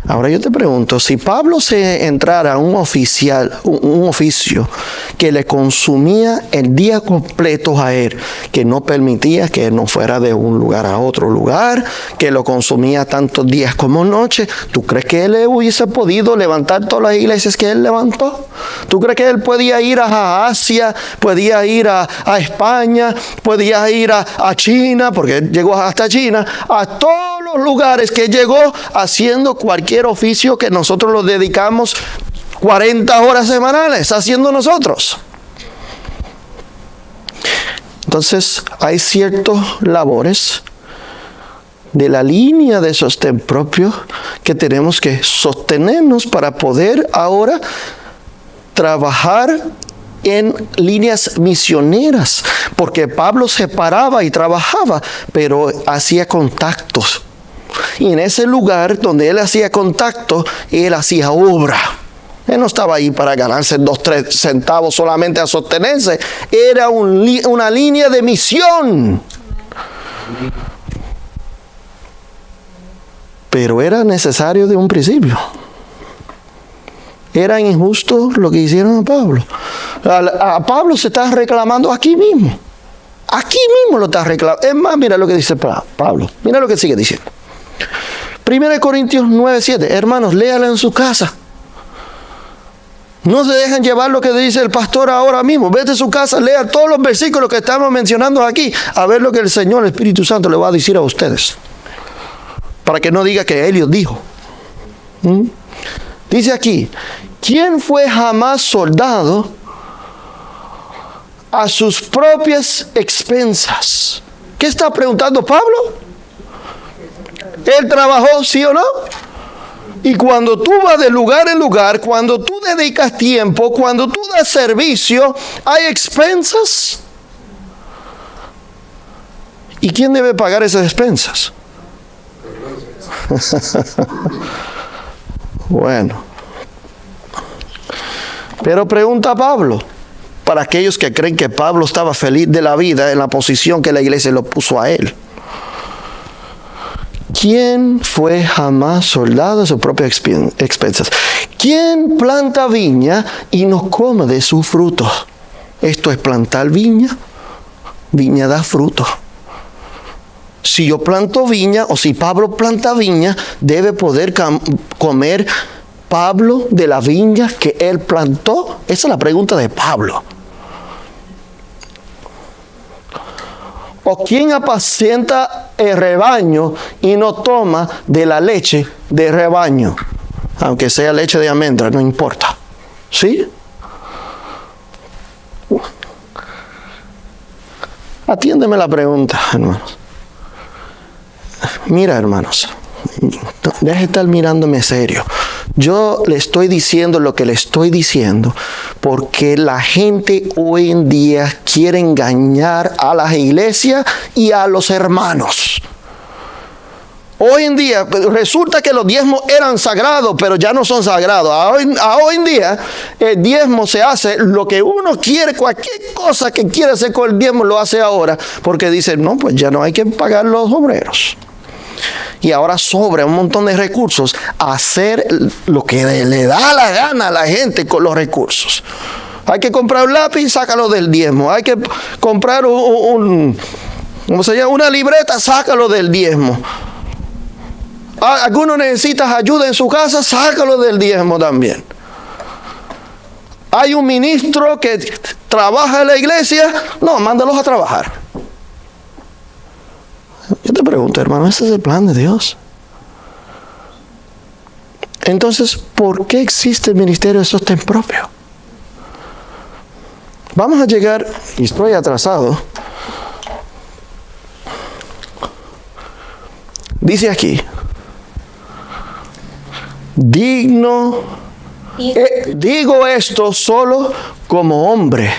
Ahora yo te pregunto, si Pablo se entrara a un oficio que le consumía el día completo a él, que no permitía que él no fuera de un lugar a otro lugar, que lo consumía tantos días como noches, ¿tú crees que él hubiese podido levantar todas las iglesias que él levantó? ¿Tú crees que él podía ir a Asia, podía ir a España, podía ir a China, porque él llegó hasta China, a todos los lugares que llegó haciendo cualquier oficio que nosotros lo dedicamos 40 horas semanales haciendo nosotros? Entonces hay ciertas labores de la línea de sostén propio que tenemos que sostenernos para poder ahora trabajar en líneas misioneras, porque Pablo se paraba y trabajaba, pero hacía contactos. Y en ese lugar donde él hacía contacto, él hacía obra. Él no estaba ahí para ganarse 2-3 centavos solamente a sostenerse. Era una línea de misión. Pero era necesario de un principio. Era injusto lo que hicieron a Pablo. A Pablo se está reclamando aquí mismo. Aquí mismo lo está reclamando. Es más, mira lo que dice Pablo. Mira lo que sigue diciendo. 1 Corintios 9:7. Hermanos, léalo en su casa. No se dejen llevar lo que dice el pastor ahora mismo. Vete a su casa, lea todos los versículos que estamos mencionando aquí. A ver lo que el Señor, el Espíritu Santo, le va a decir a ustedes. Para que no diga que Elliot dijo. Dice aquí, ¿quién fue jamás soldado a sus propias expensas? ¿Qué está preguntando Pablo? ¿Él trabajó, sí o no? Y cuando tú vas de lugar en lugar, cuando tú dedicas tiempo, cuando tú das servicio, ¿hay expensas? ¿Y quién debe pagar esas expensas? Bueno. Pero pregunta a Pablo, para aquellos que creen que Pablo estaba feliz de la vida en la posición que la iglesia lo puso a él. ¿Quién fue jamás soldado a sus propias expensas? ¿Quién planta viña y no come de sus frutos? Esto es plantar viña. Viña da fruto. Si yo planto viña, o si Pablo planta viña, debe poder comer Pablo de la viña que él plantó. Esa es la pregunta de Pablo. ¿O quién apacienta el rebaño y no toma de la leche del rebaño? Aunque sea leche de almendra, no importa. ¿Sí? Atiéndeme la pregunta, hermanos. Mira, hermanos, deje de estar mirándome serio. Yo le estoy diciendo lo que le estoy diciendo porque la gente hoy en día quiere engañar a las iglesias y a los hermanos. Hoy en día resulta que los diezmos eran sagrados, pero ya no son sagrados. Hoy en día el diezmo se hace lo que uno quiere, cualquier cosa que quiera hacer con el diezmo lo hace ahora, porque dicen, no, pues ya no hay que pagar los obreros. Y ahora sobra un montón de recursos a hacer lo que le da la gana a la gente con los recursos. Hay que comprar un lápiz, sácalo del diezmo. Hay que comprar ¿cómo se llama? Una libreta, sácalo del diezmo. Alguno necesitas ayuda en su casa, sácalo del diezmo también. Hay un ministro que trabaja en la iglesia, no, mándalos a trabajar. Yo te pregunto, hermano, ¿ese es el plan de Dios? Entonces, ¿por qué existe el ministerio de sostén propio? Vamos a llegar, y estoy atrasado. Dice aquí, digno, digo esto solo como hombre.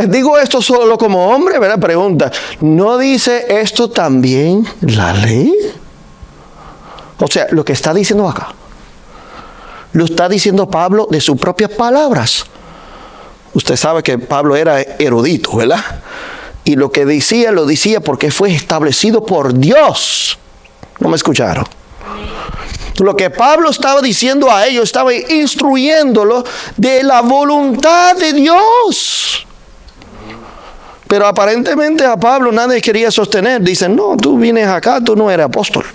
Digo esto solo como hombre, ¿verdad? Pregunta, ¿no dice esto también la ley? O sea, lo que está diciendo acá, lo está diciendo Pablo de sus propias palabras. Usted sabe que Pablo era erudito, ¿verdad? Y lo que decía, lo decía porque fue establecido por Dios. ¿No me escucharon? Lo que Pablo estaba diciendo a ellos, estaba instruyéndolo de la voluntad de Dios. Pero aparentemente a Pablo nadie quería sostener. Dicen, no, tú vienes acá, tú no eres apóstol.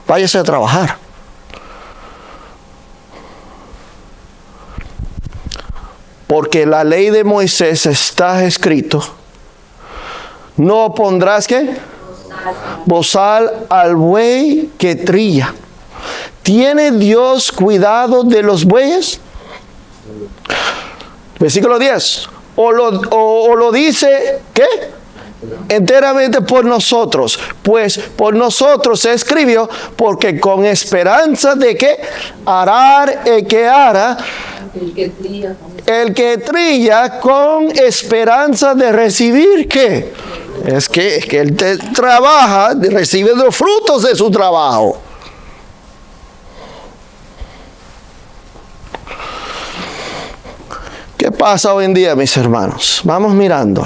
Váyase a trabajar. Porque la ley de Moisés está escrito. No pondrás, ¿qué? Bozal al buey que trilla. ¿Tiene Dios cuidado de los bueyes? Versículo 10. O lo dice, ¿qué? Enteramente por nosotros. Pues por nosotros se escribió, porque con esperanza de que arar el que ara, el que trilla con esperanza de recibir, ¿qué? Es que él trabaja, recibe los frutos de su trabajo. ¿Qué pasa hoy en día, mis hermanos? Vamos mirando.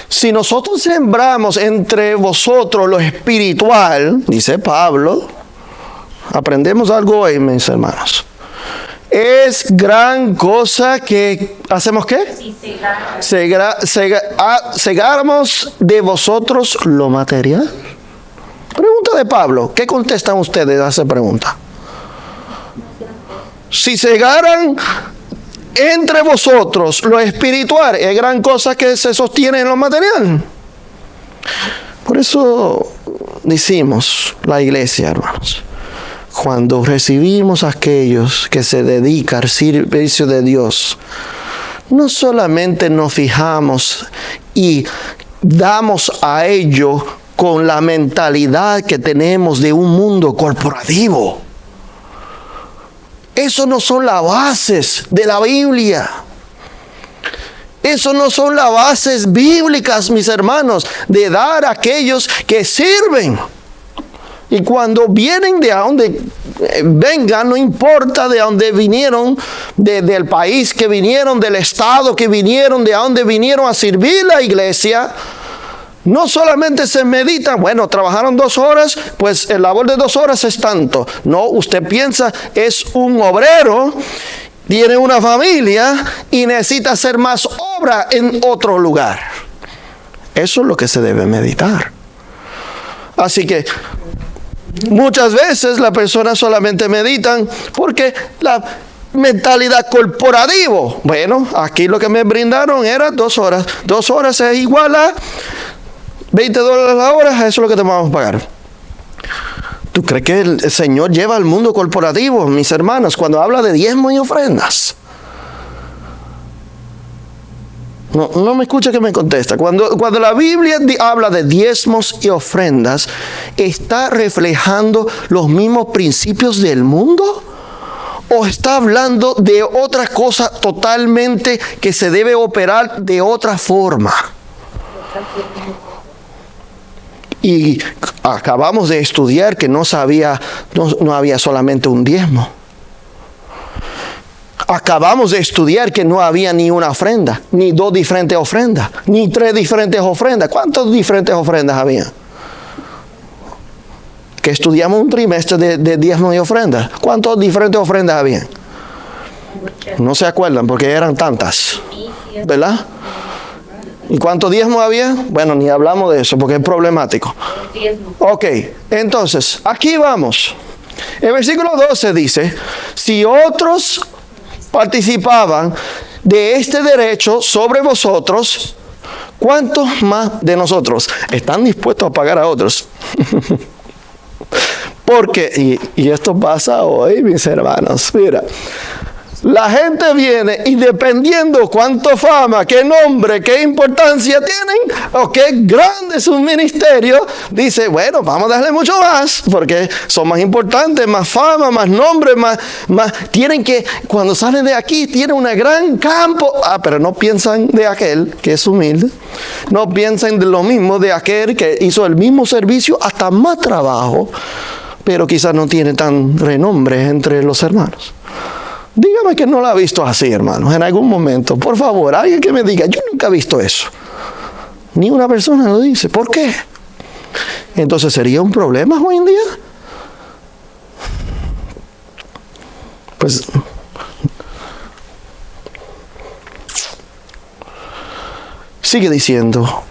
Si nosotros sembramos entre vosotros lo espiritual, dice Pablo, aprendemos algo hoy, mis hermanos. Es gran cosa que, ¿hacemos qué? Sí, segáramos de vosotros lo material. Pregunta de Pablo. ¿Qué contestan ustedes a esa pregunta? Si segaran entre vosotros lo espiritual, es gran cosa que se sostiene en lo material. Por eso decimos la iglesia, hermanos, cuando recibimos a aquellos que se dedican al servicio de Dios, no solamente nos fijamos y damos a ellos con la mentalidad que tenemos de un mundo corporativo. Eso no son las bases de la Biblia. Eso no son las bases bíblicas, mis hermanos, de dar a aquellos que sirven. Y cuando vienen de donde vengan, no importa de dónde vinieron, del país que vinieron, del estado que vinieron, de dónde vinieron a servir la iglesia, no solamente se medita, bueno, trabajaron 2 horas, pues el labor de 2 horas es tanto. No, usted piensa, es un obrero, tiene una familia y necesita hacer más obra en otro lugar. Eso es lo que se debe meditar. Así que muchas veces las personas solamente meditan porque la mentalidad corporativa. Bueno, aquí lo que me brindaron era 2 horas. 2 horas es igual a $20 la hora, eso es lo que te vamos a pagar. ¿Tú crees que el Señor lleva al mundo corporativo, mis hermanos, cuando habla de diezmos y ofrendas? No me escucha que me contesta. Cuando la Biblia habla de diezmos y ofrendas, ¿está reflejando los mismos principios del mundo? ¿O está hablando de otra cosa totalmente que se debe operar de otra forma? Y acabamos de estudiar que no había solamente un diezmo. Acabamos de estudiar que no había ni una ofrenda, ni 2 diferentes ofrendas, ni 3 diferentes ofrendas. ¿Cuántas diferentes ofrendas había? Que estudiamos un trimestre de diezmo y ofrendas. ¿Cuántas diferentes ofrendas había? muchas No se acuerdan porque eran tantas, primicias, ¿verdad? ¿Y cuántos diezmos había? Bueno, ni hablamos de eso porque es problemático. diezmos. Ok, entonces, aquí vamos. El versículo 12 dice, si otros participaban de este derecho sobre vosotros, ¿cuántos más de nosotros están dispuestos a pagar a otros? Porque, y esto pasa hoy, mis hermanos, mira, la gente viene y dependiendo cuánto fama, qué nombre, qué importancia tienen, o qué grande es un ministerio, dice, bueno, vamos a darle mucho más, porque son más importantes, más fama, más nombre, más, tienen que, cuando salen de aquí, tienen un gran campo, pero no piensan de aquel que es humilde, no piensan de lo mismo de aquel que hizo el mismo servicio, hasta más trabajo, pero quizás no tiene tan renombre entre los hermanos. Dígame que no lo ha visto así, hermanos, en algún momento. Por favor, alguien que me diga, yo nunca he visto eso. Ni una persona lo dice. ¿Por qué? Entonces, ¿sería un problema hoy en día? Pues, sigue diciendo,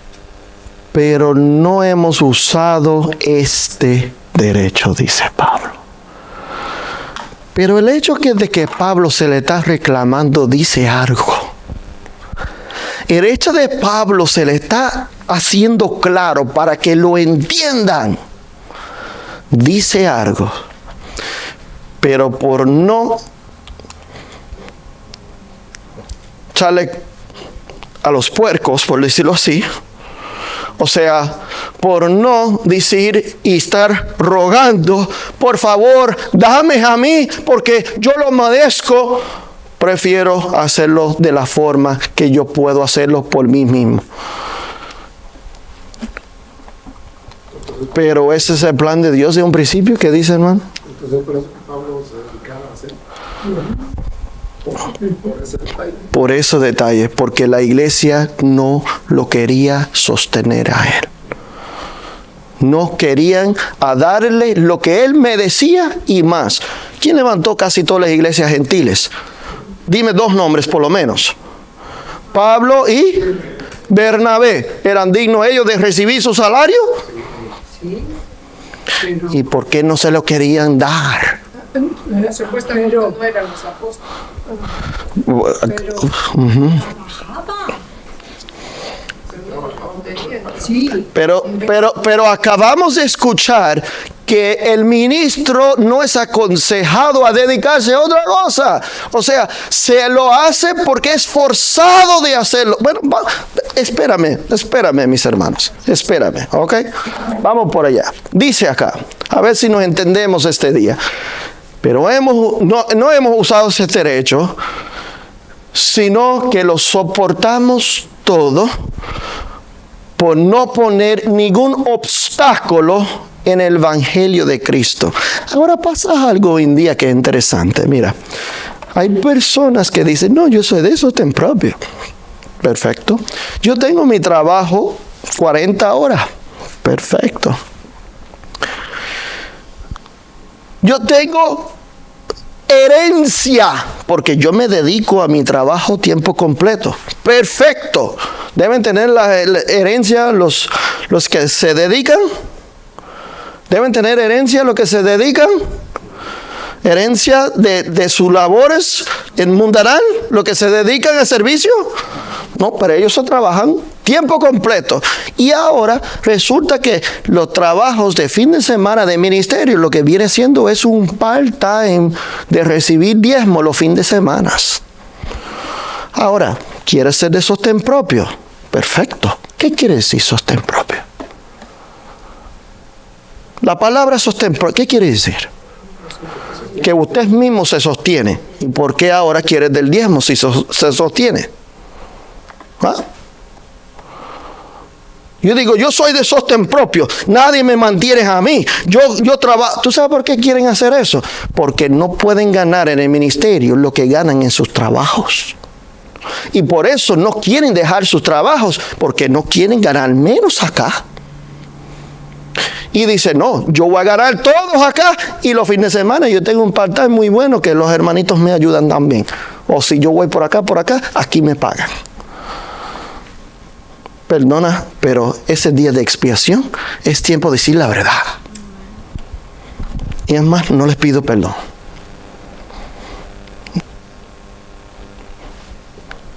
pero no hemos usado este derecho, dice Pablo. Pero el hecho de que Pablo se le está reclamando dice algo. El hecho de Pablo se le está haciendo claro para que lo entiendan. Dice algo. Pero por no echarle a los puercos, por decirlo así, o sea, por no decir y estar rogando, por favor, dame a mí, porque yo lo merezco, prefiero hacerlo de la forma que yo puedo hacerlo por mí mismo. Pero ese es el plan de Dios de un principio, ¿qué dice, hermano? Entonces, por eso que Pablo se dedicaba a hacer. Por ese detalle, porque la iglesia no lo quería sostener a él. No querían a darle lo que él merecía y más. ¿Quién levantó casi todas las iglesias gentiles? Dime dos nombres por lo menos. Pablo y Bernabé. ¿Eran dignos ellos de recibir su salario? Sí. ¿Y por qué no se lo querían dar? Supuestamente no eran los apóstoles. Sí. Pero acabamos de escuchar que el ministro no es aconsejado a dedicarse a otra cosa. O sea, se lo hace porque es forzado de hacerlo. Bueno, espérame, mis hermanos. Espérame, ¿ok? Vamos por allá. Dice acá, a ver si nos entendemos este día. Pero no hemos usado ese derecho, sino que lo soportamos todo por no poner ningún obstáculo en el Evangelio de Cristo. Ahora pasa algo hoy en día que es interesante. Mira, hay personas que dicen, no, yo soy de sostén propio. Perfecto. Yo tengo mi trabajo 40 horas. Perfecto. Yo tengo herencia, porque yo me dedico a mi trabajo tiempo completo. Perfecto. Deben tener la herencia los que se dedican. Deben tener herencia los que se dedican. Herencia de sus labores en mundanal, los que se dedican al servicio. No, pero ellos se trabajan tiempo completo. Y ahora resulta que los trabajos de fin de semana de ministerio, lo que viene siendo es un part-time de recibir diezmo los fines de semana. Ahora, ¿quieres ser de sostén propio? Perfecto. ¿Qué quiere decir sostén propio? La palabra sostén propio, ¿qué quiere decir? Que usted mismo se sostiene. ¿Y por qué ahora quiere del diezmo si se sostiene? ¿Ah? Yo digo, yo soy de sostén propio, nadie me mantiene a mí, yo trabajo. ¿Tú sabes por qué quieren hacer eso? Porque no pueden ganar en el ministerio lo que ganan en sus trabajos. Y por eso no quieren dejar sus trabajos, porque no quieren ganar menos acá. Y dice, no, yo voy a ganar todos acá y los fines de semana yo tengo un part-time muy bueno que los hermanitos me ayudan también. O si yo voy por acá, aquí me pagan. Perdona, pero ese día de expiación es tiempo de decir la verdad. Y es más, no les pido perdón.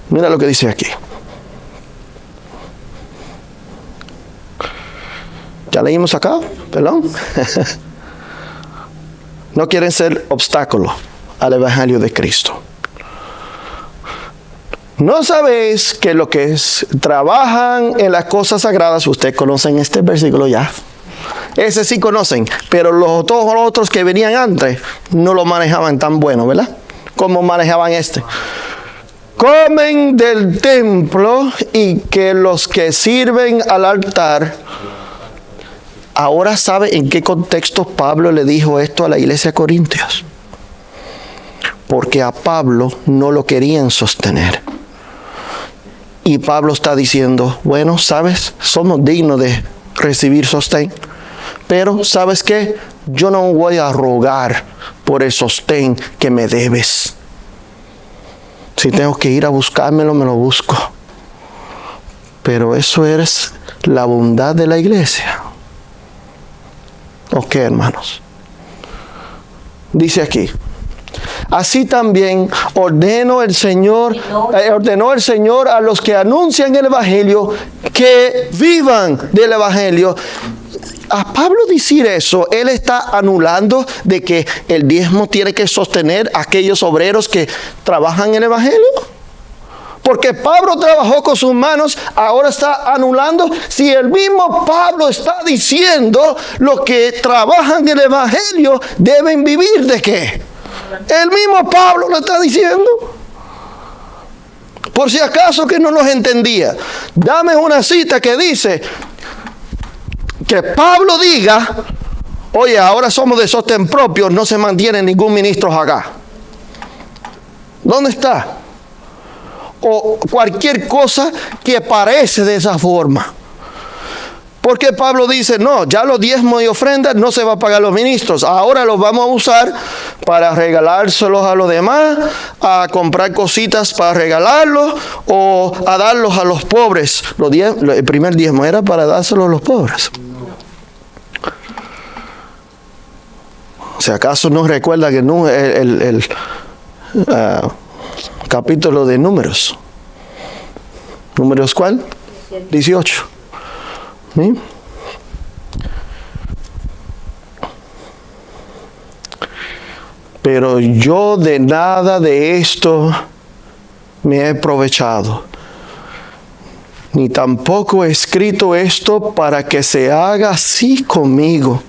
Mira lo que dice aquí. ¿Ya leímos acá? Perdón. No quieren ser obstáculo al Evangelio de Cristo. ¿No sabéis que los que trabajan en las cosas sagradas, ustedes conocen este versículo ya? Ese sí conocen, pero todos los otros que venían antes no lo manejaban tan bueno, ¿verdad? Como manejaban este. Comen del templo y que los que sirven al altar. Ahora sabe en qué contexto Pablo le dijo esto a la iglesia de Corintios. Porque a Pablo no lo querían sostener. Y Pablo está diciendo, bueno, ¿sabes? Somos dignos de recibir sostén. Pero, ¿sabes qué? Yo no voy a rogar por el sostén que me debes. Si tengo que ir a buscármelo, me lo busco. Pero eso es la bondad de la iglesia. ¿Ok, hermanos? Dice aquí. Así también ordenó el Señor a los que anuncian el Evangelio que vivan del Evangelio. A Pablo decir eso, él está anulando de que el diezmo tiene que sostener a aquellos obreros que trabajan en el Evangelio. Porque Pablo trabajó con sus manos, ahora está anulando. Si el mismo Pablo está diciendo los que trabajan en el Evangelio deben vivir ¿de qué? El mismo Pablo lo está diciendo. Por si acaso que no los entendía, dame una cita que dice que Pablo diga, oye, ahora somos de sostén propio, no se mantiene ningún ministro acá. ¿Dónde está? O cualquier cosa que parece de esa forma. Porque Pablo dice, no, ya los diezmos y ofrendas no se va a pagar los ministros. Ahora los vamos a usar para regalárselos a los demás, a comprar cositas para regalarlos o a darlos a los pobres. El primer diezmo era para dárselos a los pobres. Si acaso no recuerda que el capítulo de Números. ¿Números cuál? 18. ¿Sí? Pero yo de nada de esto me he aprovechado, ni tampoco he escrito esto para que se haga así conmigo,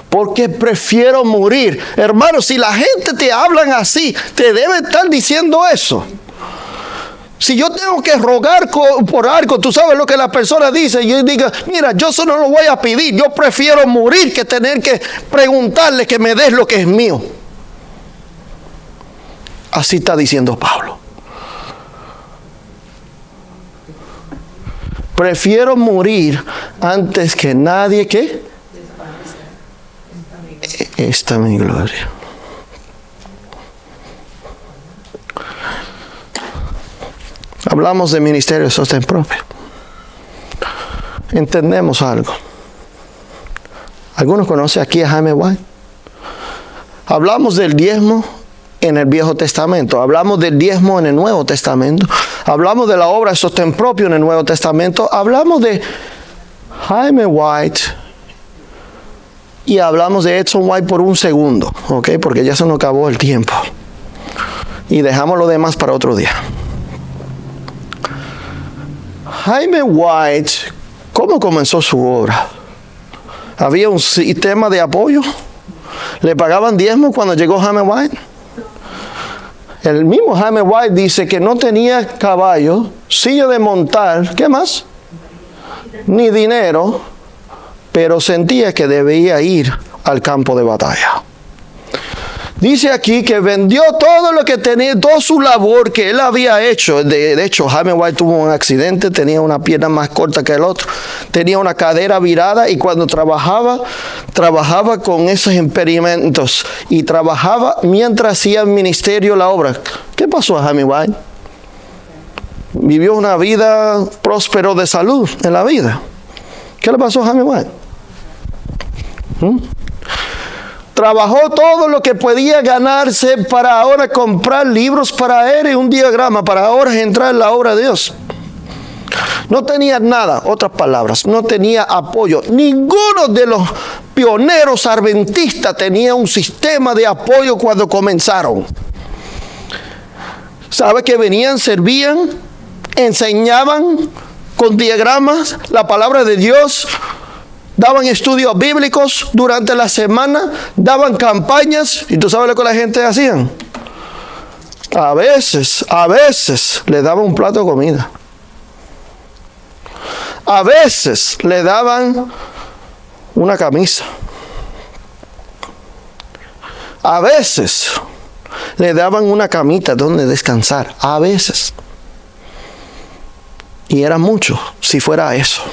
porque prefiero morir. Hermano, si la gente te hablan así, te debe estar diciendo eso. Si yo tengo que rogar por algo, tú sabes lo que la persona dice, y yo diga, mira, yo eso no lo voy a pedir, yo prefiero morir que tener que preguntarle que me des lo que es mío. Así está diciendo Pablo. Prefiero morir antes que nadie que esta mi gloria. Hablamos de ministerio de sostén propio. Entendemos algo. ¿Algunos conocen aquí a Jaime White? Hablamos del diezmo en el Viejo Testamento. Hablamos del diezmo en el Nuevo Testamento. Hablamos de la obra de sostén propio en el Nuevo Testamento. Hablamos de Jaime White y hablamos de Edson White por un segundo, ¿ok? Porque ya se nos acabó el tiempo. Y dejamos lo demás para otro día. Jaime White, ¿cómo comenzó su obra? ¿Había un sistema de apoyo? ¿Le pagaban diezmo cuando llegó Jaime White? El mismo Jaime White dice que no tenía caballo, silla de montar, ¿qué más? Ni dinero, pero sentía que debía ir al campo de batalla. Dice aquí que vendió todo lo que tenía, toda su labor que él había hecho. De hecho, Jaime White tuvo un accidente, tenía una pierna más corta que el otro, tenía una cadera virada y cuando trabajaba con esos impedimentos y trabajaba mientras hacía el ministerio, la obra. ¿Qué pasó a Jaime White? Vivió una vida próspero de salud en la vida. ¿Qué le pasó a Jaime White? Trabajó todo lo que podía ganarse para ahora comprar libros para él y un diagrama para ahora entrar en la obra de Dios. No tenía nada, otras palabras, no tenía apoyo. Ninguno de los pioneros adventistas tenía un sistema de apoyo cuando comenzaron. ¿Sabe que venían, servían, enseñaban con diagramas la palabra de Dios? Daban estudios bíblicos durante la semana, daban campañas, y tú sabes lo que la gente hacían. A veces le daban un plato de comida. A veces le daban una camisa. A veces le daban una camita donde descansar. A veces. Y era mucho si fuera eso.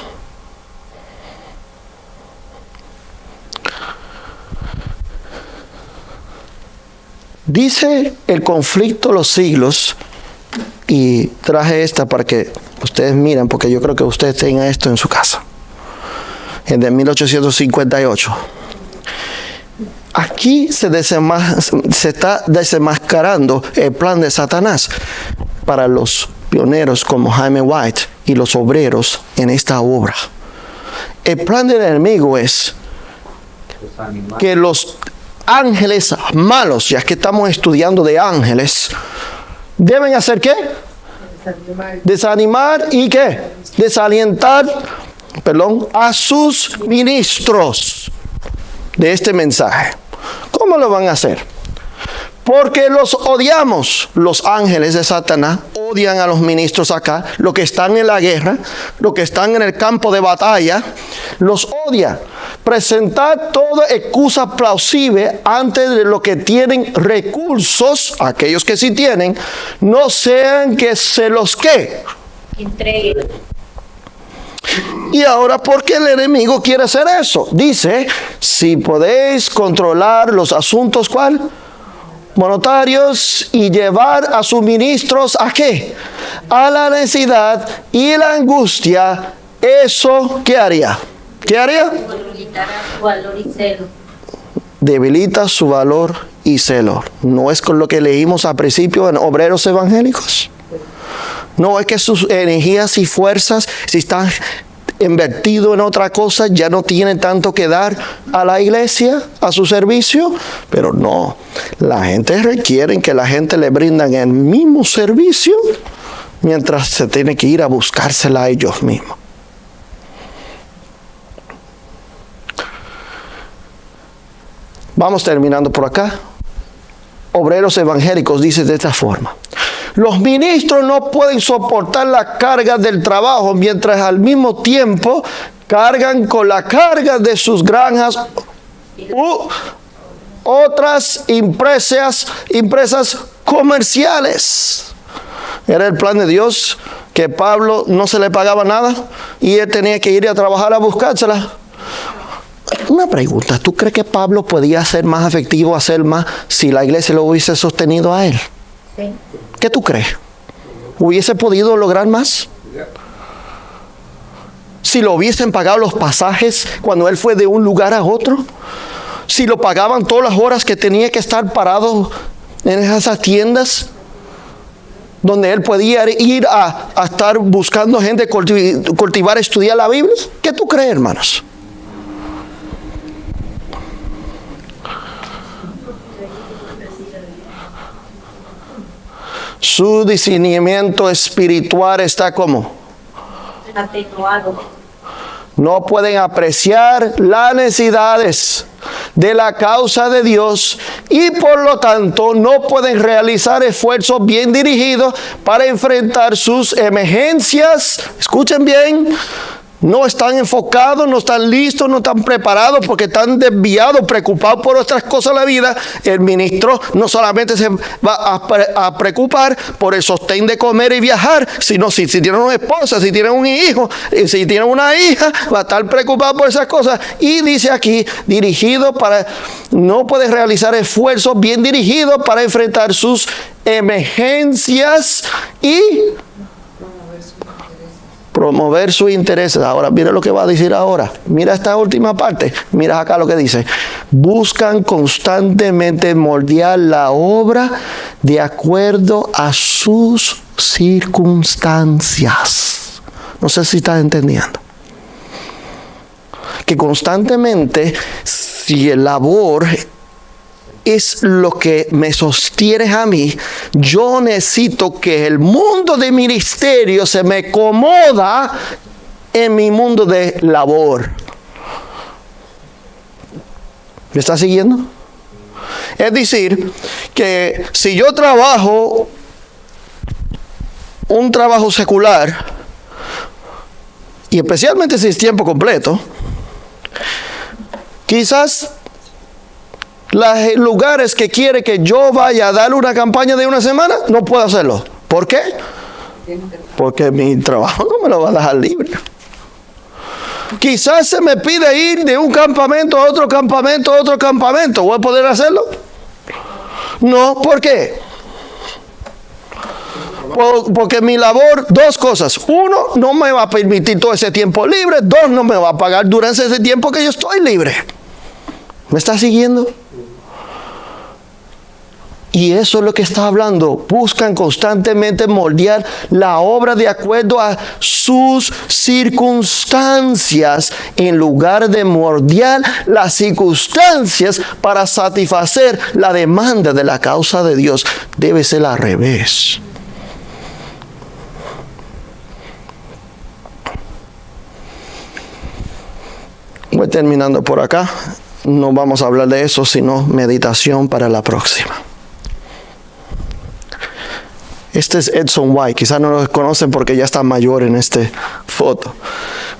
Dice el conflicto de los siglos, y traje esta para que ustedes miren, porque yo creo que ustedes tengan esto en su casa. Es de 1858. Aquí se está desenmascarando el plan de Satanás para los pioneros como Jaime White y los obreros en esta obra. El plan del enemigo es que los ángeles malos, ya que estamos estudiando de ángeles, deben hacer ¿qué? Desanimar y ¿qué? Desalientar, a sus ministros de este mensaje. ¿Cómo lo van a hacer? Porque los odiamos. Los ángeles de Satanás odian a los ministros acá, los que están en la guerra, los que están en el campo de batalla, los odia. Presentar toda excusa plausible antes de los que tienen recursos, aquellos que sí tienen, no sean que se los entreguen. Y ahora, ¿por qué el enemigo quiere hacer eso? Dice, si podéis controlar los asuntos, ¿cuál? Monetarios, y llevar a sus ministros ¿a qué? A la necesidad y la angustia. ¿Eso qué haría? ¿Qué haría? Debilitará su valor y celo. Debilita su valor y celo. ¿No es con lo que leímos al principio en Obreros Evangélicos? No es que sus energías y fuerzas, si están invertido en otra cosa, ya no tienen tanto que dar a la iglesia, a su servicio. Pero no, la gente requiere que la gente le brindan el mismo servicio mientras se tiene que ir a buscársela a ellos mismos. Vamos terminando por acá. Obreros Evangélicos dice de esta forma: los ministros no pueden soportar la carga del trabajo mientras al mismo tiempo cargan con la carga de sus granjas u otras empresas comerciales. Era el plan de Dios que Pablo no se le pagaba nada y él tenía que ir a trabajar a buscársela. Una pregunta, ¿tú crees que Pablo podía ser más efectivo, hacer más, si la iglesia lo hubiese sostenido a él? Sí. ¿Qué tú crees? ¿Hubiese podido lograr más? Si lo hubiesen pagado los pasajes cuando él fue de un lugar a otro. Si lo pagaban todas las horas que tenía que estar parado en esas tiendas donde él podía ir a estar buscando gente, cultivar, estudiar la Biblia. ¿Qué tú crees, hermanos? Su discernimiento espiritual está como Atenuado. no pueden apreciar las necesidades de la causa de Dios y por lo tanto no pueden realizar esfuerzos bien dirigidos para enfrentar sus emergencias, escuchen bien, No están enfocados, no están listos, no están preparados porque están desviados, preocupados por otras cosas de la vida. El ministro no solamente se va a preocupar por el sostén de comer y viajar, sino si tienen una esposa, si tienen un hijo, si tienen una hija, va a estar preocupado por esas cosas. Y dice aquí, dirigido para, no puede realizar esfuerzos bien dirigidos para enfrentar sus emergencias y promover sus intereses. Ahora, mira lo que va a decir ahora. Mira esta última parte. Mira acá lo que dice. Buscan constantemente moldear la obra de acuerdo a sus circunstancias. No sé si estás entendiendo. Que constantemente, si el labor es lo que me sostiene a mí, yo necesito que el mundo de ministerio se me acomoda en mi mundo de labor. ¿Me está siguiendo? Es decir, que si yo trabajo un trabajo secular, y especialmente si es tiempo completo, quizás los lugares que quiere que yo vaya a darle una campaña de una semana, no puedo hacerlo. ¿Por qué? Porque mi trabajo no me lo va a dejar libre. Quizás se me pide ir de un campamento a otro campamento a otro campamento. ¿Voy a poder hacerlo? No, ¿por qué? Porque mi labor, dos cosas. Uno, no me va a permitir todo ese tiempo libre. Dos, no me va a pagar durante ese tiempo que yo estoy libre. ¿Me está siguiendo? Y eso es lo que está hablando. Buscan constantemente moldear la obra de acuerdo a sus circunstancias, en lugar de moldear las circunstancias para satisfacer la demanda de la causa de Dios. Debe ser al revés. Voy terminando por acá. No vamos a hablar de eso, sino meditación para la próxima. Este es Edson White. Quizás no lo conocen porque ya está mayor en esta foto.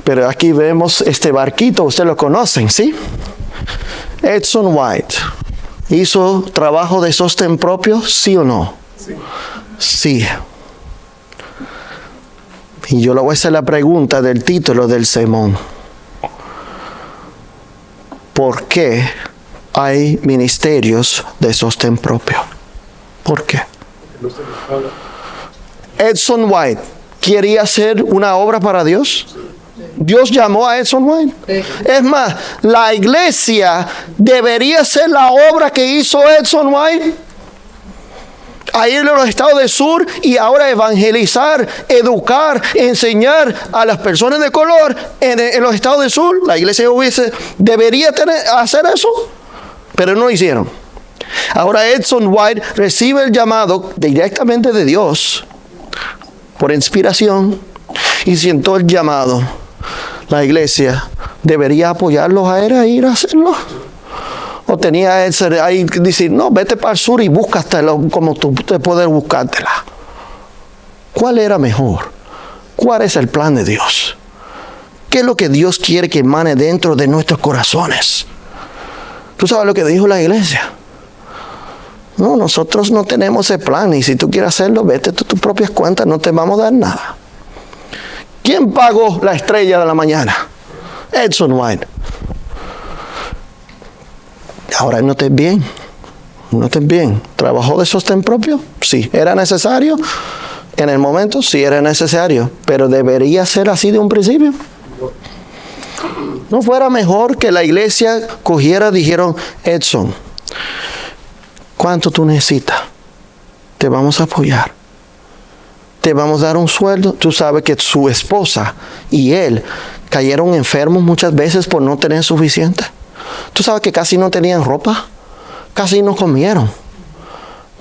Pero aquí vemos este barquito. Ustedes lo conocen, ¿sí? Edson White. ¿Hizo trabajo de sostén propio? ¿Sí o no? Sí. Sí. Y yo le voy a hacer la pregunta del título del sermón. ¿Por qué hay ministerios de sostén propio? ¿Por qué? Edson White quería hacer una obra para Dios. Dios llamó a Edson White. Es más, la iglesia debería ser la obra que hizo Edson White. A ir a los estados del sur y ahora evangelizar, educar, enseñar a las personas de color en los estados del sur. La iglesia debería hacer eso, pero no lo hicieron. Ahora Edson White recibe el llamado directamente de Dios por inspiración y siento el llamado. La iglesia debería apoyarlos a él a ir a hacerlo. O tenía ese ahí decir, no, vete para el sur y búscatelo como tú te puedes buscártela. ¿Cuál era mejor? ¿Cuál es el plan de Dios? ¿Qué es lo que Dios quiere que emane dentro de nuestros corazones? ¿Tú sabes lo que dijo la iglesia? No, nosotros no tenemos ese plan y si tú quieres hacerlo, vete a tus propias cuentas, no te vamos a dar nada. ¿Quién pagó la estrella de la mañana? Edson White. Ahora noten bien, noten bien. ¿Trabajó de sostén propio? Sí. ¿Era necesario? En el momento sí era necesario, pero debería ser así de un principio. ¿No fuera mejor que la iglesia cogiera, dijeron, Edson, ¿cuánto tú necesitas? Te vamos a apoyar. Te vamos a dar un sueldo. Tú sabes que su esposa y él cayeron enfermos muchas veces por no tener suficiente. Tú sabes que casi no tenían ropa, casi no comieron,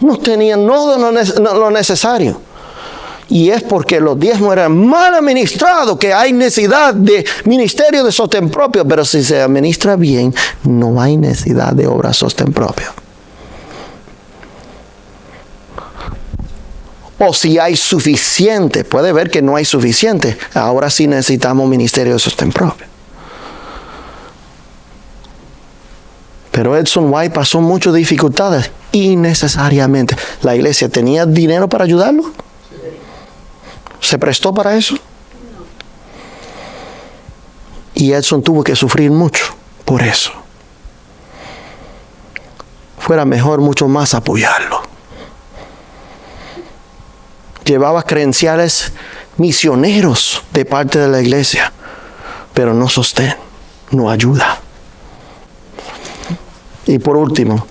no tenían lo necesario. Y es porque los diezmos eran mal administrados que hay necesidad de ministerio de sostén propio, pero si se administra bien, no hay necesidad de obra sostén propio. o si hay suficiente. Puede ver que no hay suficiente. Ahora sí necesitamos un ministerio de sostén propio. Pero Edson White pasó muchas dificultades innecesariamente. ¿La iglesia tenía dinero para ayudarlo? ¿Se prestó para eso? Y Edson tuvo que sufrir mucho por eso. Fuera mejor mucho más apoyarlo. Llevaba credenciales misioneros de parte de la iglesia, pero no sostén, no ayuda. Y por último,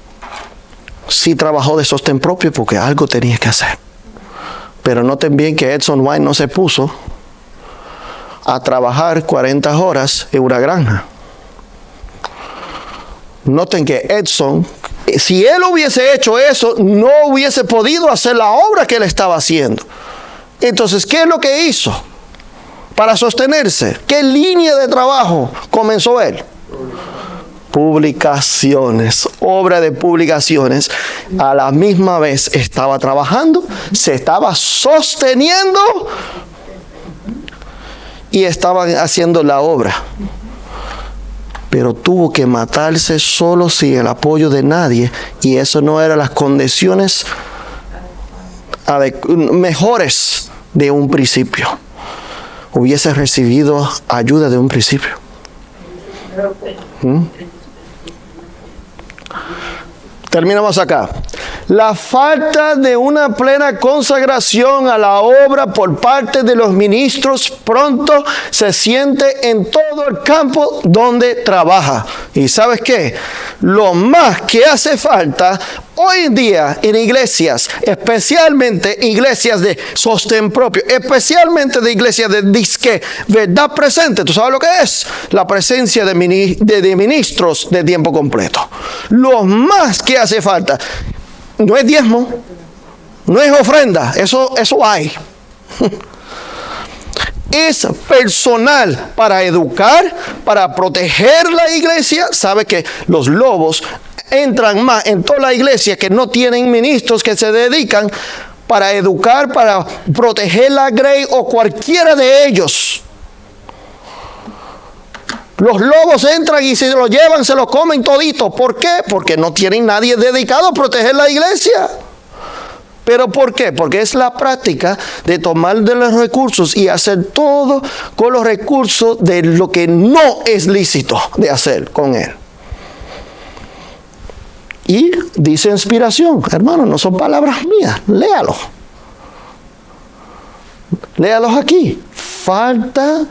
sí trabajó de sostén propio porque algo tenía que hacer. Pero noten bien que Edson White no se puso a trabajar 40 horas en una granja. Noten que Edson, si él hubiese hecho eso, no hubiese podido hacer la obra que él estaba haciendo. Entonces, ¿qué es lo que hizo para sostenerse? ¿Qué línea de trabajo comenzó él? Publicaciones, obra de publicaciones. A la misma vez estaba trabajando, se estaba sosteniendo y estaban haciendo la obra. Pero tuvo que matarse solo sin el apoyo de nadie, y eso no eran las condiciones mejores de un principio. Hubiese recibido ayuda de un principio. Terminamos acá. La falta de una plena consagración a la obra por parte de los ministros pronto se siente en todo el campo donde trabaja. ¿Y sabes qué? Lo más que hace falta hoy en día en iglesias, especialmente iglesias de sostén propio, especialmente de iglesias de disque verdad presente, ¿tú sabes lo que es? La presencia de ministros de tiempo completo. Lo más que hace falta no es diezmo, no es ofrenda, eso hay. Es personal para educar, para proteger la iglesia. Sabe que los lobos entran más en toda la iglesia que no tienen ministros que se dedican para educar, para proteger la grey o cualquiera de ellos. Los lobos entran y se lo llevan, se lo comen todito. ¿Por qué? Porque no tienen nadie dedicado a proteger la iglesia. ¿Pero por qué? Porque es la práctica de tomar de los recursos y hacer todo con los recursos de lo que no es lícito de hacer con él. Y dice inspiración, hermano, no son palabras mías, léalo. Léalos aquí. Falta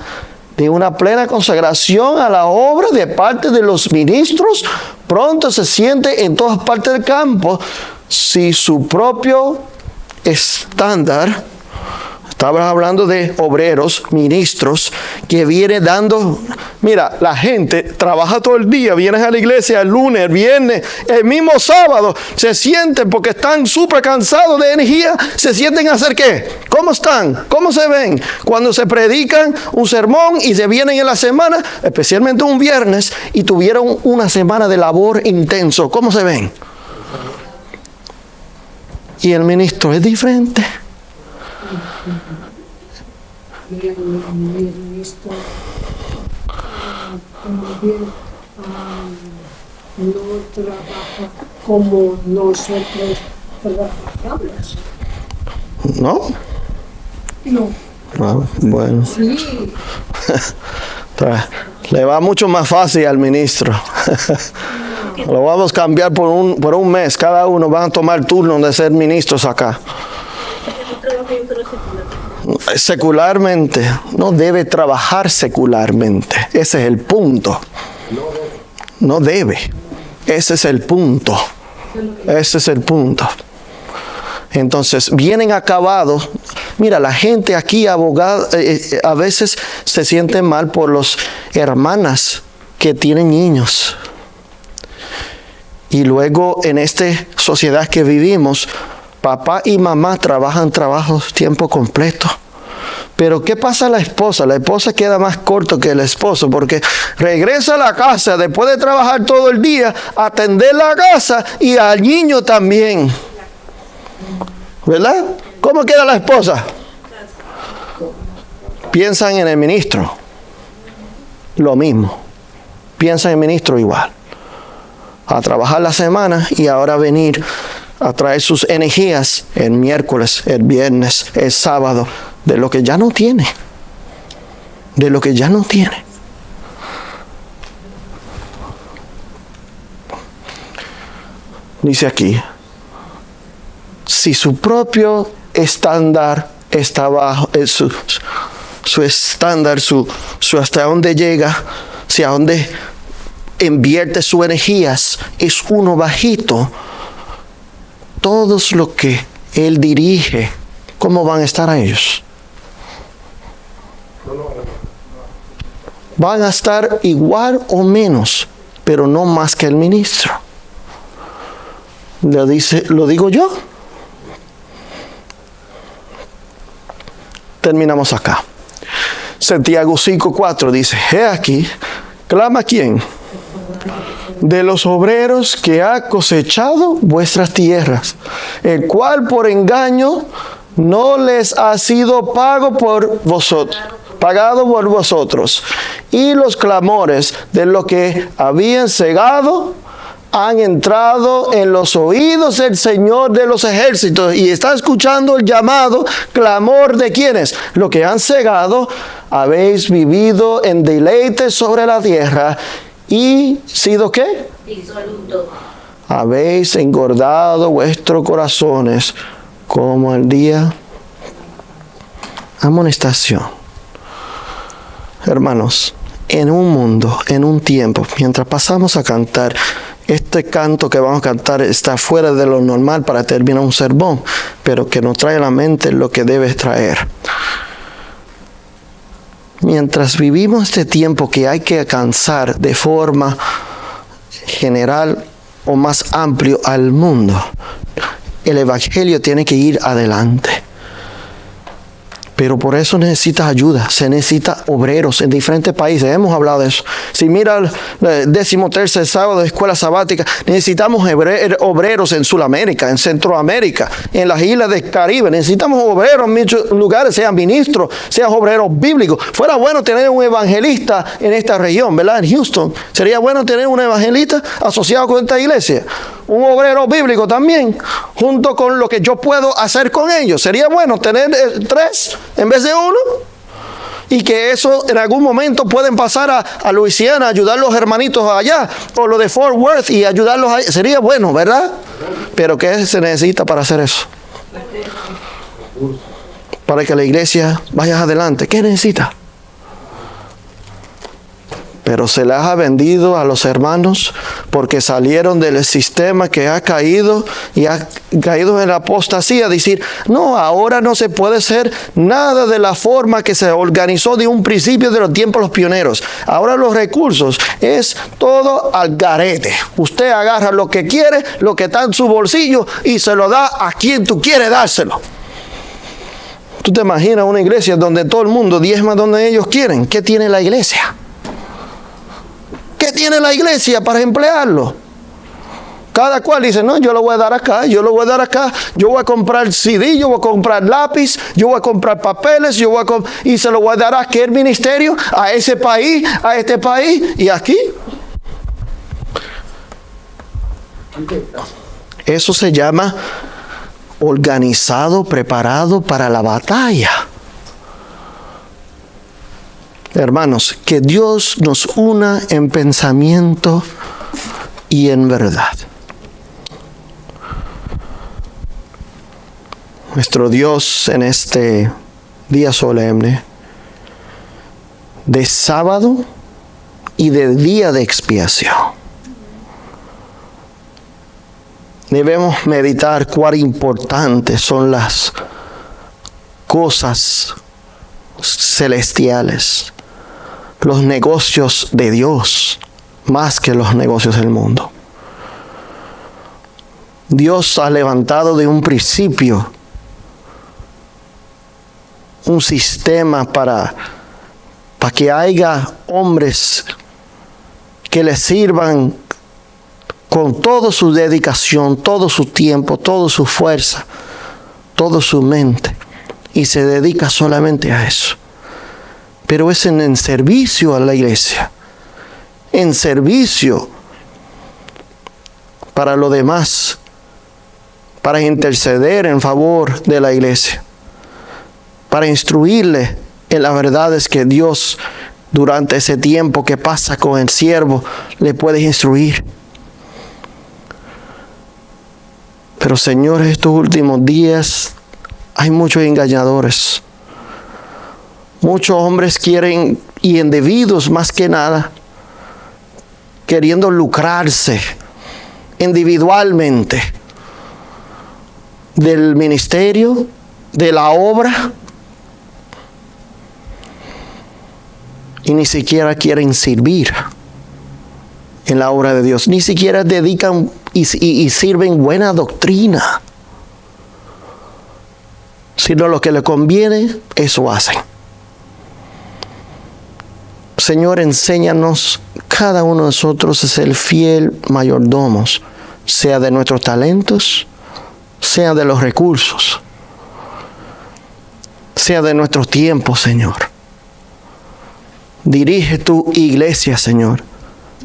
de una plena consagración a la obra de parte de los ministros, pronto se siente en todas partes del campo si su propio estándar, estaba hablando de obreros, ministros, que viene dando, mira, la gente trabaja todo el día, vienes a la iglesia el lunes, el viernes, el mismo sábado, se sienten porque están súper cansados de energía, se sienten a hacer ¿qué? ¿Cómo están? ¿Cómo se ven? Cuando se predican un sermón y se vienen en la semana, especialmente un viernes, y tuvieron una semana de labor intenso, ¿cómo se ven? Y el ministro es diferente. Y el ministro también no trabaja como nosotros trabajamos. ¿No? No. Ah, bueno. Sí. Le va mucho más fácil al ministro. Lo vamos a cambiar por un mes. Cada uno va a tomar turno de ser ministros acá. Secularmente. No debe trabajar secularmente. Ese es el punto. No debe. Ese es el punto. Ese es el punto. Entonces, vienen acabados. Mira, la gente aquí, abogada, a veces se siente mal por las hermanas que tienen niños. Y luego, en esta sociedad que vivimos, papá y mamá trabajan trabajos tiempo completo. Pero ¿qué pasa a la esposa? La esposa queda más corto que el esposo porque regresa a la casa después de trabajar todo el día, atender la casa y al niño también. ¿Verdad? ¿Cómo queda la esposa? Piensan en el ministro. Lo mismo. Piensan en el ministro igual. A trabajar la semana y ahora venir a traer sus energías el miércoles, el viernes, el sábado, de lo que ya no tiene. De lo que ya no tiene. Dice aquí, si su propio estándar está bajo, su estándar, su hasta dónde llega, si a dónde invierte sus energías es uno bajito, todos los que él dirige, ¿cómo van a estar a ellos? Van a estar igual o menos, pero no más que el ministro. Lo digo yo. Terminamos acá. Santiago 5:4 dice, he aquí, clama quién, de los obreros que ha cosechado vuestras tierras, el cual por engaño no les ha sido pagado por vosotros, y los clamores de los que habían cegado han entrado en los oídos del Señor de los ejércitos, y está escuchando el llamado, clamor de quienes, los que han cegado, habéis vivido en deleite sobre la tierra, y sido ¿qué? Disoluto. Habéis engordado vuestros corazones como el día. Amonestación. Hermanos, en un mundo, en un tiempo, mientras pasamos a cantar, este canto que vamos a cantar está fuera de lo normal para terminar un sermón, pero que nos trae a la mente lo que debe traer. Mientras vivimos este tiempo que hay que alcanzar de forma general o más amplio al mundo, el evangelio tiene que ir adelante. Pero por eso necesita ayuda, se necesita obreros en diferentes países, hemos hablado de eso. Si mira el 13º sábado de escuela sabática, necesitamos obreros en Sudamérica, en Centroamérica, en las islas del Caribe, necesitamos obreros en muchos lugares, sean ministros, sean obreros bíblicos. Fuera bueno tener un evangelista en esta región, ¿verdad? En Houston, sería bueno tener un evangelista asociado con esta iglesia. Un obrero bíblico también, junto con lo que yo puedo hacer con ellos. Sería bueno tener 3 en vez de 1. Y que eso en algún momento pueden pasar a Luisiana, ayudar a los hermanitos allá, o lo de Fort Worth y ayudarlos allá. Sería bueno, ¿verdad? Pero ¿qué se necesita para hacer eso? Para que la iglesia vaya adelante. ¿Qué necesita? Pero se las ha vendido a los hermanos porque salieron del sistema que ha caído y ha caído en la apostasía. Decir, no, ahora no se puede hacer nada de la forma que se organizó de un principio de los tiempos los pioneros. Ahora los recursos es todo al garete. Usted agarra lo que quiere, lo que está en su bolsillo y se lo da a quien tú quieres dárselo. ¿Tú te imaginas una iglesia donde todo el mundo diezma donde ellos quieren? ¿Qué tiene la iglesia? ¿Qué tiene la iglesia para emplearlo? Cada cual dice, no, yo lo voy a dar acá, yo lo voy a dar acá, yo voy a comprar CD, yo voy a comprar lápiz, yo voy a comprar papeles, y se lo voy a dar a aquel ministerio, a ese país, a este país y aquí. Eso se llama organizado, preparado para la batalla. Hermanos, que Dios nos una en pensamiento y en verdad. Nuestro Dios en este día solemne de sábado y de día de expiación, debemos meditar cuán importantes son las cosas celestiales, los negocios de Dios, más que los negocios del mundo. Dios ha levantado de un principio un sistema para que haya hombres que le sirvan con toda su dedicación, todo su tiempo, toda su fuerza, toda su mente y se dedica solamente a eso. Pero es en servicio a la iglesia, en servicio para lo demás, para interceder en favor de la iglesia, para instruirle en las verdades que Dios durante ese tiempo que pasa con el siervo le puede instruir. Pero Señor, estos últimos días hay muchos engañadores. Muchos hombres quieren, y individuos más que nada, queriendo lucrarse individualmente del ministerio, de la obra, y ni siquiera quieren servir en la obra de Dios. Ni siquiera dedican y sirven buena doctrina, sino lo que les conviene, eso hacen. Señor, enséñanos cada uno de nosotros a ser fiel mayordomos, sea de nuestros talentos, sea de los recursos, sea de nuestros tiempos, Señor. Dirige tu iglesia, Señor.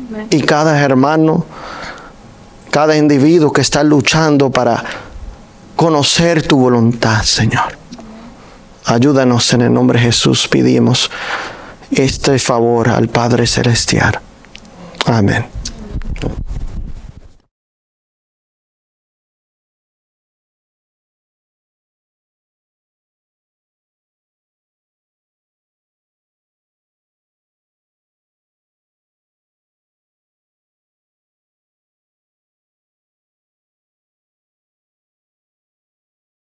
Amén. Y cada hermano, cada individuo que está luchando para conocer tu voluntad, Señor. Ayúdanos en el nombre de Jesús, pedimos este favor al Padre Celestial. Amén.